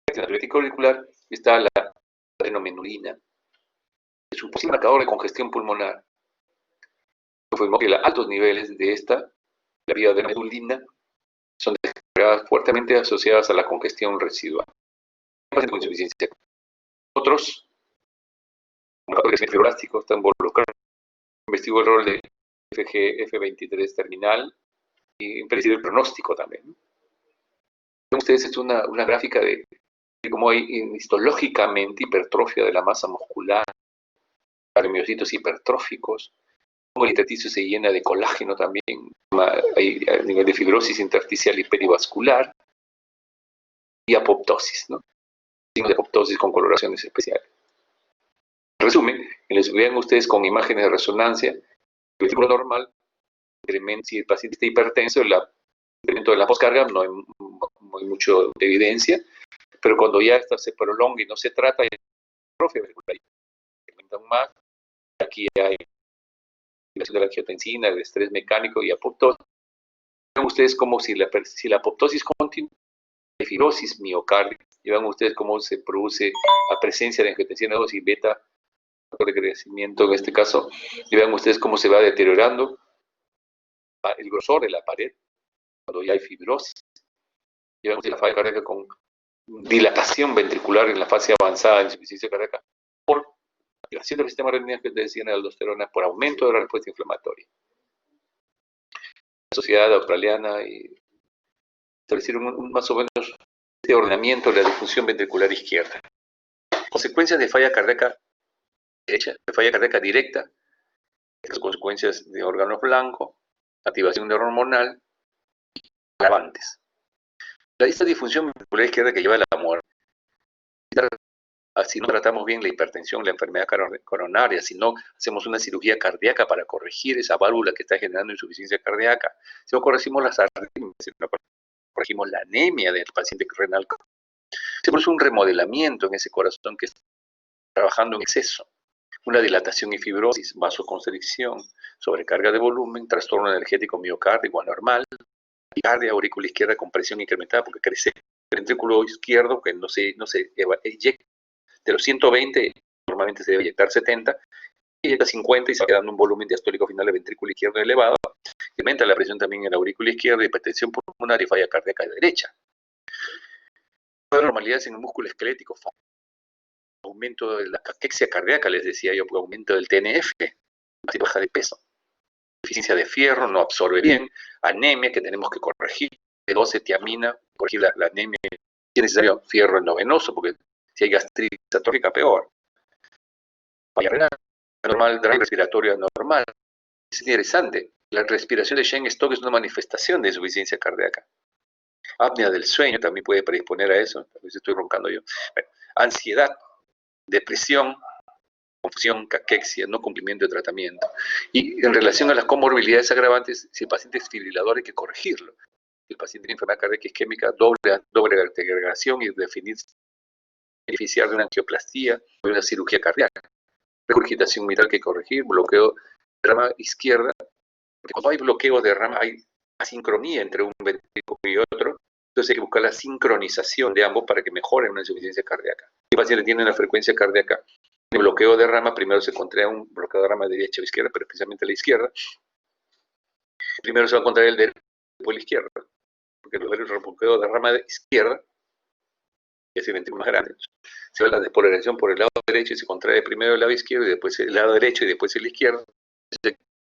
antibiótico auricular, está la adrenomenulina. Es un posible marcador de congestión pulmonar. Confirmó que altos niveles de esta, la bioadrenomenulina, son fuertemente asociadas a la congestión residual. Con insuficiencia. Otros, como el fibrolástico, están involucrados. Investigó el rol de FGF23 terminal y predecir el pronóstico también. Ven ustedes, es una gráfica de cómo hay histológicamente hipertrofia de la masa muscular, miocitos hipertróficos, como el intestino se llena de colágeno también, hay a nivel de fibrosis intersticial y perivascular, y apoptosis, ¿no? Signos de apoptosis con coloraciones especiales. En resumen, les vean ustedes con imágenes de resonancia, el ventrículo normal, si el paciente está hipertenso, el incremento de la poscarga no hay mucha evidencia, pero cuando ya esta se prolonga y no se trata, hay atrofia ventricular, incrementan más. Aquí hay de la angiotensina, el estrés mecánico y apoptosis. Vean ustedes como si la apoptosis continua, hay fibrosis miocárdica, y vean ustedes cómo se produce la presencia de angiotensina 2 y beta, factor de crecimiento en este caso, y vean ustedes cómo se va deteriorando el grosor de la pared cuando ya hay fibrosis. Y vean ustedes la falla cardíaca con dilatación ventricular en la fase avanzada de insuficiencia cardíaca por activación del sistema renina angiotensina de aldosterona por aumento de la respuesta inflamatoria. La sociedad australiana establecieron más o menos este ordenamiento de la disfunción ventricular izquierda. Consecuencias de falla cardíaca derecha, de falla cardíaca directa, las consecuencias de órgano blanco, activación neurohormonal, agravantes. Esta disfunción ventricular izquierda que lleva a la muerte, si no tratamos bien la hipertensión, la enfermedad coronaria, si no hacemos una cirugía cardíaca para corregir esa válvula que está generando insuficiencia cardíaca, si no corregimos las arritmias, si no corregimos la anemia del paciente renal, se produce un remodelamiento en ese corazón que está trabajando en exceso, una dilatación y fibrosis, vasoconstricción, sobrecarga de volumen, trastorno energético miocárdico anormal, taquicardia, aurícula izquierda con presión incrementada porque crece el ventrículo izquierdo que no se eyecta. De los 120, normalmente se debe inyectar 70, inyecta 50 y se va quedando un volumen diastólico final del ventrículo izquierdo elevado. Aumenta la presión también en la aurícula izquierda, hipertensión pulmonar y falla cardíaca derecha. Anormalidades en el músculo esquelético, aumento de la caquexia cardíaca, les decía yo, aumento del TNF, baja de peso, deficiencia de fierro, no absorbe bien, anemia que tenemos que corregir, B12, tiamina, corregir la anemia, es necesario fierro endovenoso, porque si hay gastritis atrófica, peor. Falla renal, normal, drive respiratorio anormal. Es interesante, la respiración de Cheyne-Stokes es una manifestación de insuficiencia cardíaca. Apnea del sueño también puede predisponer a eso, a veces estoy roncando yo. Bueno, ansiedad, depresión, confusión, caquexia, no cumplimiento de tratamiento. Y en relación a las comorbilidades agravantes, si el paciente es fibrilador hay que corregirlo. Si el paciente tiene enfermedad cardíaca isquémica, doble agregación y beneficiar de una angioplastía o de una cirugía cardíaca. Regurgitación mitral que hay que corregir, bloqueo de rama izquierda. Porque cuando hay bloqueo de rama hay asincronía entre un ventrículo y otro. Entonces hay que buscar la sincronización de ambos para que mejore una insuficiencia cardíaca. Si el paciente tiene una frecuencia cardíaca de bloqueo de rama, primero se contrae un bloqueo de rama derecha o izquierda, pero especialmente la izquierda. Primero se va a contraer el derecho y después la izquierda, porque el bloqueo de rama de izquierda es el ventrículo más grande. Se va la despolarización por el lado derecho y se contrae primero el lado izquierdo y después el lado derecho y después el izquierdo.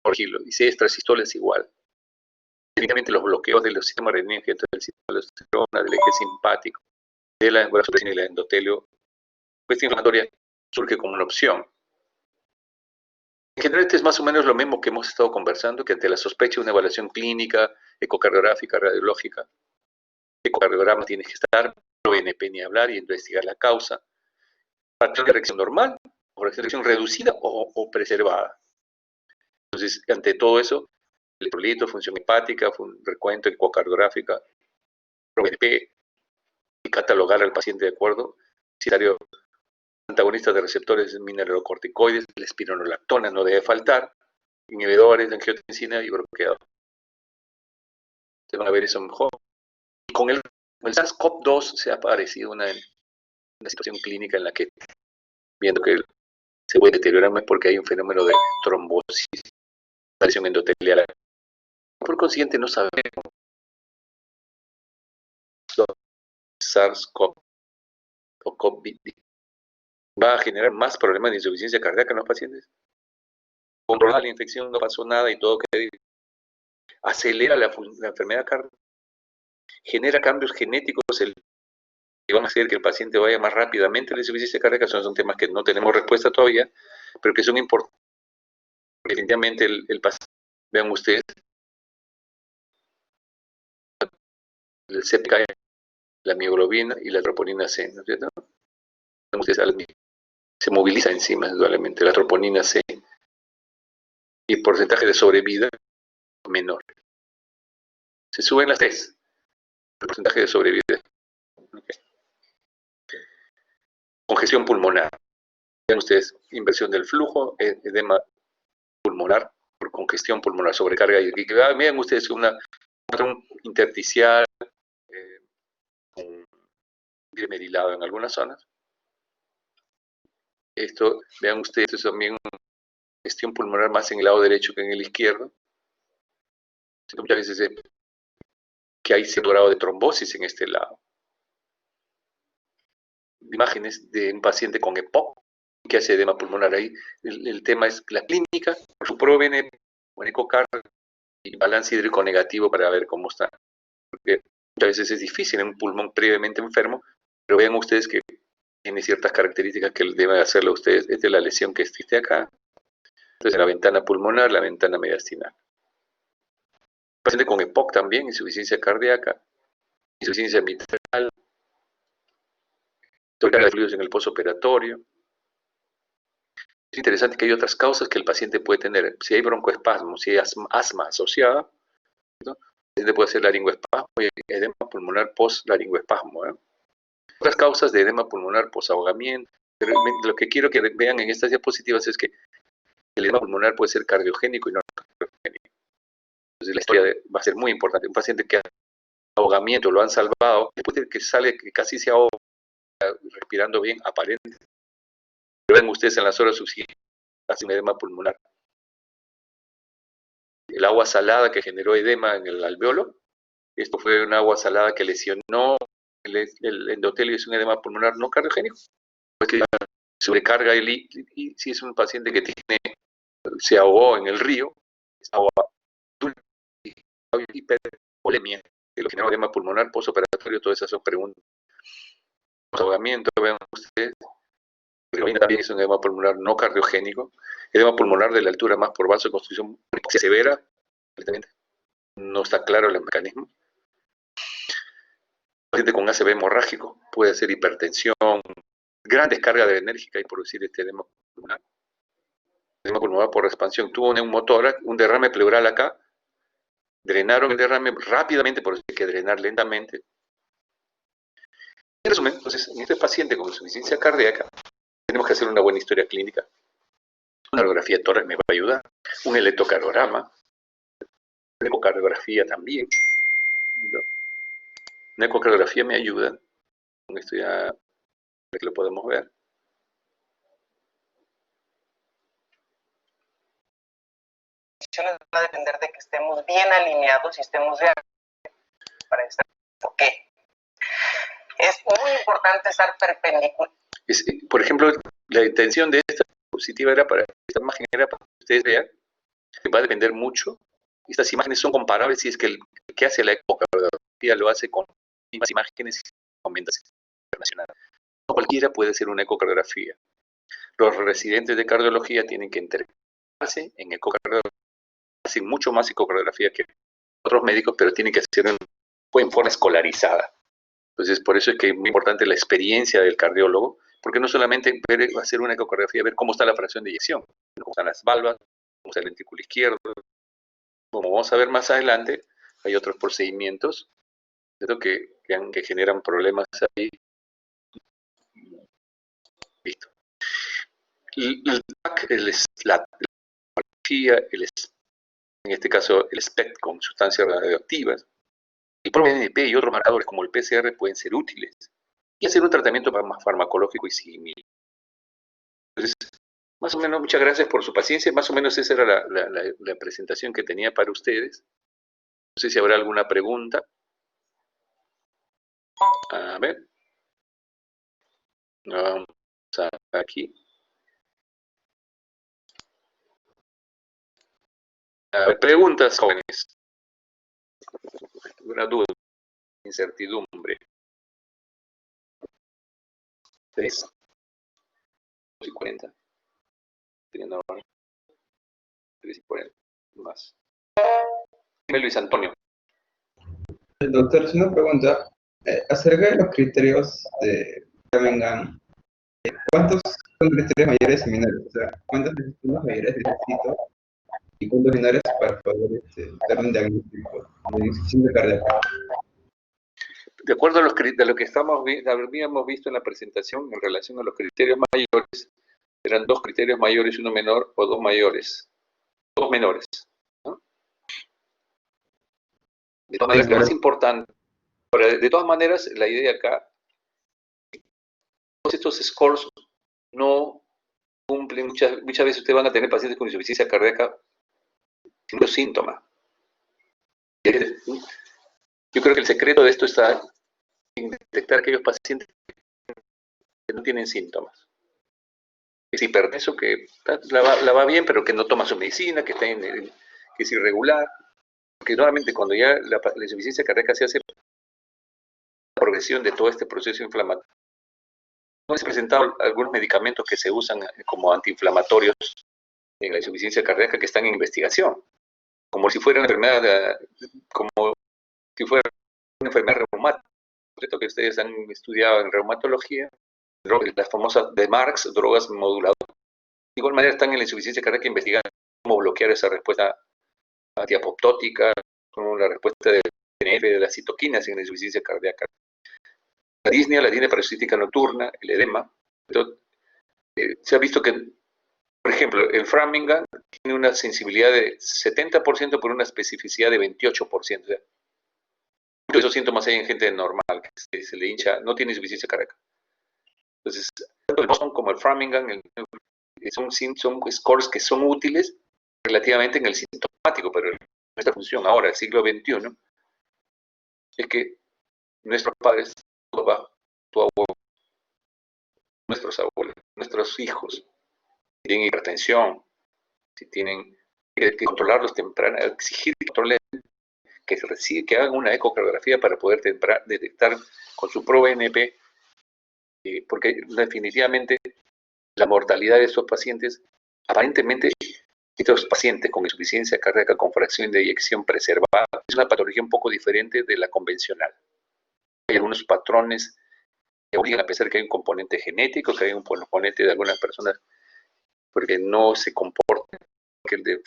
Corregirlo. Y si es extrasístole es igual. Técnicamente los bloqueos del sistema renina, del sistema de aldosterona, del eje simpático, de la vasopresina y la endotelio, esta inflamatoria surge como una opción. En general, este es más o menos lo mismo que hemos estado conversando, que ante la sospecha de una evaluación clínica, ecocardiográfica, radiológica, ecocardiograma tiene que estar, no BNP ni hablar y investigar la causa. Fracción de reacción normal, o reacción reducida o preservada. Entonces, ante todo eso, electrolitos, función hepática, recuento ecocardiográfica, ProBNP, y catalogar al paciente de acuerdo, necesario antagonistas de receptores mineralocorticoides, la espironolactona no debe faltar, inhibidores de angiotensina y bloqueadores. Ustedes van a ver eso mejor. Y con el SARS-CoV-2 se ha aparecido una situación clínica en la que, viendo que se puede deteriorar más porque hay un fenómeno de trombosis, una lesión endotelial. Por consiguiente, no sabemos SARS-CoV o COVID va a generar más problemas de insuficiencia cardíaca en los pacientes. Controlar la infección, no pasó nada y todo queda. Acelera la enfermedad cardíaca, genera cambios genéticos que van a hacer que el paciente vaya más rápidamente a la insuficiencia cardíaca. Son temas que no tenemos respuesta todavía, pero que son importantes. Definitivamente el paciente, vean ustedes, el CPK, la mioglobina y la troponina C, ¿no es cierto? Vean ustedes, se moviliza encima indudablemente la troponina C y el porcentaje de sobrevida menor. Se suben las tres, el porcentaje de sobrevida. Okay. Congestión pulmonar. Vean ustedes, inversión del flujo, edema pulmonar por congestión pulmonar, sobrecarga. Vean ustedes un patrón intersticial merilado en algunas zonas. Esto, vean ustedes, esto es también una congestión pulmonar más en el lado derecho que en el izquierdo. Muchas veces que hay cierto grado de trombosis en este lado. Imágenes de un paciente con EPOC que hace edema pulmonar ahí. El tema es la clínica, por su ProBNP, un ecocardio y balance hídrico negativo para ver cómo está. Porque muchas veces es difícil en un pulmón previamente enfermo, pero vean ustedes que tiene ciertas características que deben hacerlo a ustedes. Esta es la lesión que existe acá. Entonces, la ventana pulmonar, la ventana mediastinal. Paciente con EPOC también, insuficiencia cardíaca, insuficiencia mitral, sobrecarga de fluidos en el postoperatorio. Es interesante que hay otras causas que el paciente puede tener. Si hay broncoespasmo, si hay asma asociada, ¿no? El paciente puede hacer laringoespasmo y edema pulmonar post-laringoespasmo. Otras causas de edema pulmonar post-ahogamiento. Pero lo que quiero que vean en estas diapositivas es que el edema pulmonar puede ser cardiogénico y no cardiogénico. Entonces la historia va a ser muy importante. Un paciente que ahogamiento lo han salvado, después de que sale que casi se ahoga, respirando bien, aparente. Pero ven ustedes en las horas subsiguientes, hace un edema pulmonar. El agua salada que generó edema en el alveolo, esto fue un agua salada que lesionó el endotelio, es un edema pulmonar no cardiogénico. Porque sobrecarga y si es un paciente que se ahogó en el río, es agua dulce, hipervolemia, que lo generó edema pulmonar postoperatorio, todas esas son preguntas. Ahogamiento, vean ustedes, también es un edema pulmonar no cardiogénico, edema pulmonar de la altura más por vaso de constricción severa, no está claro el mecanismo. Paciente con ACV hemorrágico puede ser hipertensión, gran descarga de enérgica y producir este edema pulmonar. Edema pulmonar por expansión, tuvo un neumotórax, un derrame pleural acá, drenaron el derrame rápidamente, por eso hay que drenar lentamente. En resumen, entonces, en este paciente con insuficiencia cardíaca, tenemos que hacer una buena historia clínica. Una radiografía de tórax me va a ayudar, un electrocardiograma, una ecocardiografía también. Una ecocardiografía me ayuda, con esto ya que lo podemos ver. Van a depender de que estemos bien alineados y estemos bien para estar. ¿Por qué? Es muy importante estar perpendicular. Por ejemplo, la intención de esta diapositiva era para esta imagen era para que ustedes vean que va a depender mucho. Estas imágenes son comparables si es que el que hace la ecocardiografía lo hace con mismas imágenes y con ventas internacionales. No cualquiera puede hacer una ecocardiografía. Los residentes de cardiología tienen que entrenarse en ecocardiografía. Hacen mucho más ecocardiografía que otros médicos, pero tienen que hacer en forma escolarizada. Entonces, por eso es que es muy importante la experiencia del cardiólogo, porque no solamente hacer una ecocardiografía, ver cómo está la fracción de eyección, cómo están las valvas, cómo está el ventrículo izquierdo, como vamos a ver más adelante, hay otros procedimientos, ¿cierto? que generan problemas ahí. Listo. El TAC, la tecnología, en este caso el SPECT con sustancias radioactivas, el propio NP y otros marcadores como el PCR pueden ser útiles y hacer un tratamiento más farmacológico y similar. Entonces, más o menos, muchas gracias por su paciencia. Más o menos esa era la presentación que tenía para ustedes. No sé si habrá alguna pregunta. A ver. Vamos aquí. A ver, preguntas, jóvenes. ¿Alguna duda? Incertidumbre. 3:40. Teniendo ahora 3:40. Más. Dime, Luis Antonio. Doctor, es una pregunta. Acerca de los criterios de Framingham, ¿cuántos son criterios mayores y menores? O sea, ¿cuántos sistemas mayores necesito y cuántos menores para poder dar un diagnóstico de insuficiencia cardíaca? De acuerdo a lo que habíamos visto en la presentación en relación a los criterios mayores, eran 2 criterios mayores, 1 menor o 2 mayores. 2 menores. ¿No? De todas maneras, lo más importante, de todas maneras, la idea acá, todos estos scores no cumplen, muchas veces ustedes van a tener pacientes con insuficiencia cardíaca sin los síntomas. Yo creo que el secreto de esto está en detectar aquellos pacientes que no tienen síntomas. Es hipertenso, que la va bien, pero que no toma su medicina, que es irregular. Porque nuevamente cuando ya la insuficiencia cardíaca se hace la progresión de todo este proceso inflamatorio, no se han presentado algunos medicamentos que se usan como antiinflamatorios en la insuficiencia cardíaca que están en investigación, como si fuera una enfermedad, como si fuera una enfermedad reumática, ¿cierto? Que ustedes han estudiado en reumatología, las famosas de Marx, drogas moduladoras. De igual manera están en la insuficiencia cardíaca investigando cómo bloquear esa respuesta antiapoptótica, como la respuesta del TNF, de las citoquinas en la insuficiencia cardíaca. La disnea, la disnea paroxística nocturna, el edema. Entonces, se ha visto que, por ejemplo, el Framingham tiene una sensibilidad de 70% por una especificidad de 28%. O sea, esos síntomas hay en gente normal, que se le hincha, no tiene insuficiencia cardíaca. Entonces, tanto el Boston como el Framingham son scores que son útiles relativamente en el sintomático, pero nuestra función ahora, el siglo XXI, es que nuestros padres, tu papá, tu abuelo, nuestros abuelos, nuestros hijos, si tienen hipertensión, si tienen que controlarlos temprano, exigir que controlen, que hagan una ecocardiografía para poder detectar con su ProBNP, porque definitivamente la mortalidad de estos pacientes, aparentemente, estos pacientes con insuficiencia cardíaca con fracción de eyección preservada, es una patología un poco diferente de la convencional. Hay algunos patrones que obligan a pensar que hay un componente genético, que hay un componente de algunas personas porque no se comporta que el de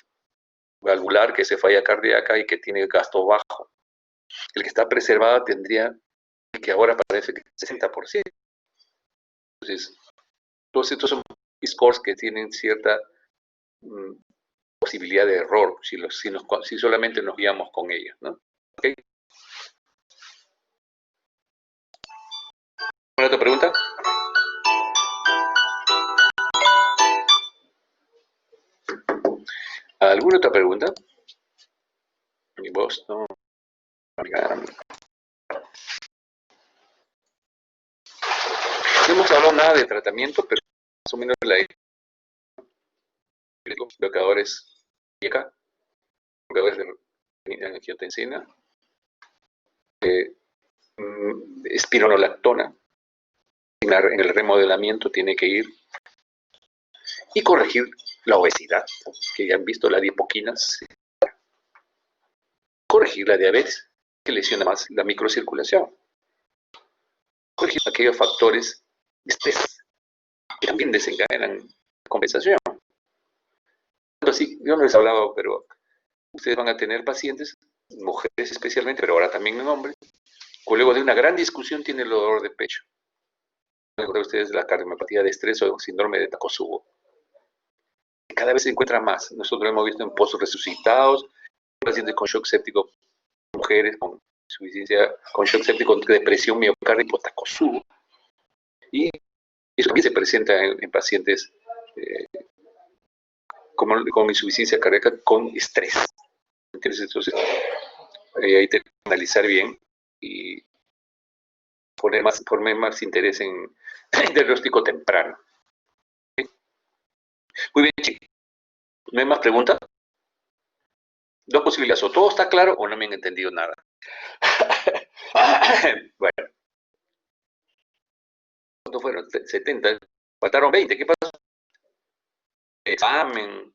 valvular, que se falla cardíaca y que tiene gasto bajo. El que está preservado tendría, que ahora parece que 60%. Entonces, todos estos son scores que tienen cierta posibilidad de error si solamente nos guiamos con ellos, ¿no? ¿Okay? ¿Alguna otra pregunta? ¿Alguna otra pregunta? Mi voz no. No hemos hablado nada de tratamiento, pero más o menos la bloqueadores IECA, bloqueadores de angiotensina, espironolactona, en el remodelamiento tiene que ir y corregir la obesidad, que ya han visto la adipoquinas, corregir la diabetes, que lesiona más la microcirculación, corregir aquellos factores de estrés que también desencadenan compensación. Así, yo no les he hablado, pero ustedes van a tener pacientes, mujeres especialmente, pero ahora también en hombres, que luego de una gran discusión tiene el dolor de pecho. ¿Recuerdan ustedes la cardiopatía de estrés o síndrome de Takotsubo? Cada vez se encuentra más. Nosotros hemos visto en pozos resucitados, pacientes con shock séptico, mujeres con insuficiencia, con shock séptico, con depresión miocárdica por Takotsubo. Y eso también se presenta en pacientes con insuficiencia cardíaca con estrés. Entonces hay que analizar bien y poner más interés en el diagnóstico temprano. ¿Sí? Muy bien, chicos. ¿No hay más preguntas? Dos posibilidades, o todo está claro o no me han entendido nada. Bueno. ¿Cuántos fueron? 70. Faltaron 20. ¿Qué pasó? Examen.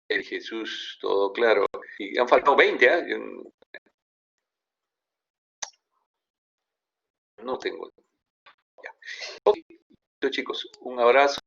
El Jesús, todo claro. Y han faltado 20, ¿eh? No tengo. Ya. Ok, chicos, un abrazo.